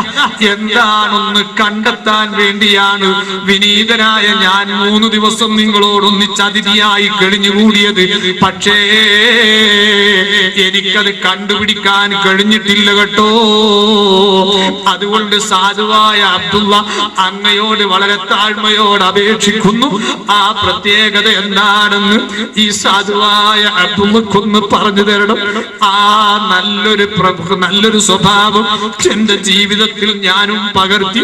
എന്താണെന്ന് കണ്ടെത്താൻ വേണ്ടിയാണ് വിനീതനായ ഞാൻ 3 ദിവസം നിങ്ങളോടൊന്നിച്ച് അതിഥിയായി കഴിഞ്ഞുകൂടിയത്. പക്ഷേ എനിക്കത് കണ്ടുപിടിക്കാൻ കഴിഞ്ഞിട്ടില്ല കേട്ടോ. അതുകൊണ്ട് സാധുവായ അബ്ദുള്ള, അങ്ങയോട് വളരെ താഴ്മയോട് അപേക്ഷിക്കുന്നു, ആ പ്രത്യേകത എന്താണെന്ന് ഈ സാധുവായ അബ്ദുള്ളക്കൊന്ന് പറഞ്ഞു തരണം. ആ നല്ലൊരു സ്വഭാവം എന്റെ ജീവിതത്തിൽ ഞാനും പകർത്തി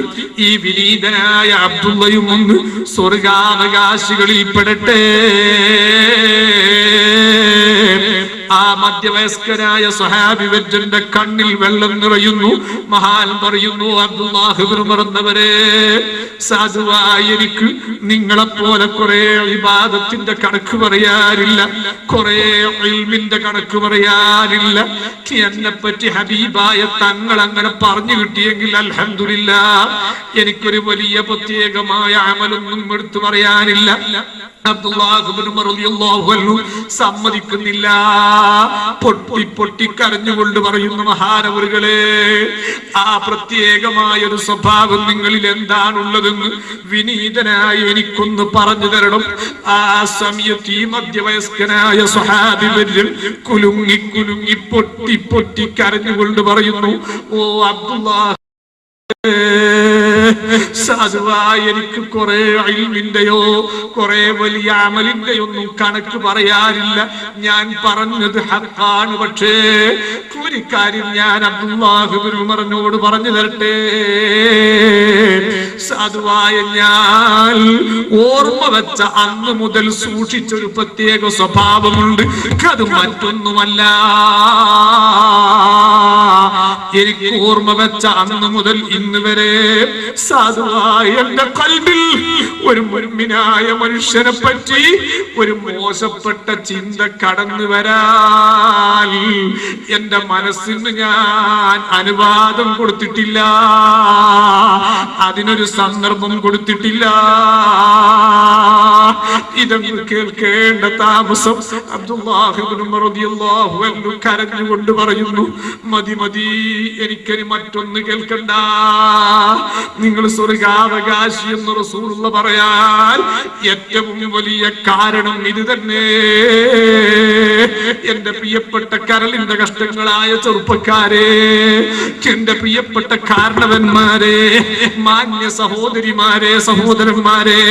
ഈ വിനീതനായ അബ്ദുള്ളയും ഒന്ന് സ്വർഗാവകാശികളിൽ പെടട്ടെ. ആ മധ്യവയസ്കനായ സ്വഹാബി വര്യന്റെ കണ്ണിൽ വെള്ളം നിറയുന്നു. മഹാൻ പറയുന്നു, അബ്ദുല്ലാഹ് ഇബ്നു ഉമർ എന്നവരെ, സാധുവായി എനിക്ക് നിങ്ങളെപ്പോലെ കുറെ ഇബാദത്തിന്റെ കണക്ക് പറയാനില്ല, കുറെ ഇൽമിന്റെ കണക്ക് പറയാനില്ല. എന്നെ പറ്റി ഹബീബായ തങ്ങൾ അങ്ങനെ പറഞ്ഞു കിട്ടിയെങ്കിൽ അൽഹംദുലില്ലാഹ്. എനിക്കൊരു വലിയ പ്രത്യേകമായ അമലൊന്നും എടുത്തു പറയാനില്ല. അബ്ദുല്ലാഹ് ഇബ്നു ഉമർ റളിയല്ലാഹു അൻഹു സമ്മതിക്കുന്നില്ല. പൊട്ടി കരഞ്ഞുകൊണ്ട് പറയുന്നു, മഹാനവറുകളെ, ആ പ്രത്യേകമായ ഒരു സ്വഭാവം നിങ്ങളിൽ എന്താണുള്ളതെന്ന് വിനീതനായി എനിക്കൊന്ന് പറഞ്ഞു തരണം. ആ സമയത്ത് ഈ മധ്യവയസ്കനായ സ്വഹാബി വര്യൻ കുലുങ്ങി പൊട്ടി കരഞ്ഞുകൊണ്ട് പറയുന്നു, ഓ അബ്ദുല്ലാഹ്, സാധുവായി എനിക്ക് കുറെ ഇൽമിന്റെയോ കുറെ വലിയ അമലിന്റെയോ ഒന്നും കണക്ക് പറയാറില്ല. ഞാൻ പറഞ്ഞത് ഹഖാണ്. പക്ഷേ ഒരു കാര്യം ഞാൻ അബ്ദുല്ലാഹ് ഇബ്നു ഉമറിനോട് പറഞ്ഞു തരട്ടെ. സാധുവായ ഞാൻ ഓർമ്മ വെച്ച അന്ന് മുതൽ സൂക്ഷിച്ചൊരു പ്രത്യേക സ്വഭാവമുണ്ട്. അത് മറ്റൊന്നുമല്ല, എനിക്ക് ഓർമ്മ വെച്ച അന്ന് മുതൽ ഇന്ന് വരെ സാധുവായ എന്റെ ഖൽബിൽ ഒരു മുഅ്മിനായ മനുഷ്യനെ പറ്റി ഒരു മോശപ്പെട്ട ചിന്ത കടന്നു വരാൻ എന്റെ മനസ്സിന് ഞാൻ അനുവാദം കൊടുത്തിട്ടില്ല, അതിനൊരു സന്ദർഭം കൊടുത്തിട്ടില്ല. ഇതൊന്ന് കേൾക്കേണ്ട താമസം അബ്ദുല്ലാഹ് ഇബ്നു ഉമർ റളിയല്ലാഹു അൻഹു കരഞ്ഞുകൊണ്ട് പറയുന്നു, മതി മതി, എനിക്കൊരു മറ്റൊന്ന് കേൾക്കണ്ട. നിങ്ങൾ സ്വർഗാവകാശി എന്ന് റസൂലുള്ള പറയാൻ ഏറ്റവും വലിയ കാരണം ഇത് തന്നെ. എന്റെ പ്രിയപ്പെട്ട കരളിന്റെ കഷ്ടങ്ങളായ ചെറുപ്പക്കാരെ, എന്റെ പ്രിയപ്പെട്ട കാരണവന്മാരെ, മാന്യ സഹോദരിമാരെ, സഹോദരന്മാരെ,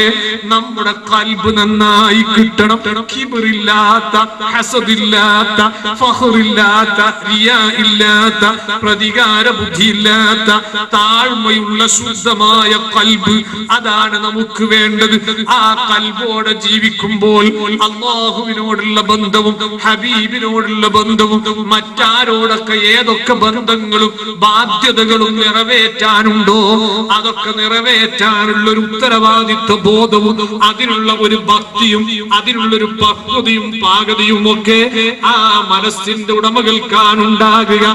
നമ്മുടെ ഖൽബ് നന്നായി കിട്ടണം. കിബറില്ലാത്ത, ഹസദില്ലാത്ത, ഫഖറില്ലാത്ത, റിയാ ഇല്ലാത്ത, പ്രതികാര ബുദ്ധിയില്ലാത്ത, താഴ്മയുള്ള ശുദ്ധമായ ഖൽബ്, അതാണ് നമുക്ക് വേണ്ടത്. ആ ഖൽബോടെ ജീവിക്കുമ്പോൾ അല്ലാഹുവിനോടുള്ള ബന്ധവും ഹബീബിനോടുള്ള ബന്ധവും മറ്റാരോടൊക്കെ ഏതൊക്കെ ബന്ധങ്ങളും ബാധ്യതകളും നിറവേറ്റാനുണ്ടോ അതൊക്കെ നിറവേറ്റാനുള്ള ഒരു ഉത്തരവാദിത്വ ബോധവും അതിനുള്ള ഒരു ഭക്തിയും അതിനുള്ള ഒരു പക്വതയും പാകതയും ഒക്കെ ആ മനസ്സിന്റെ ഉടമകൾക്കാണുണ്ടാകുക.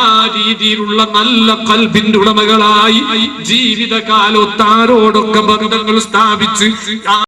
ആ രീതിയിലുള്ള നല്ല ഖൽബിന്റെ ഉടമകളായി ജീവിതകാലത്താരോടൊക്കെ ബന്ധങ്ങൾ സ്ഥാപിച്ച്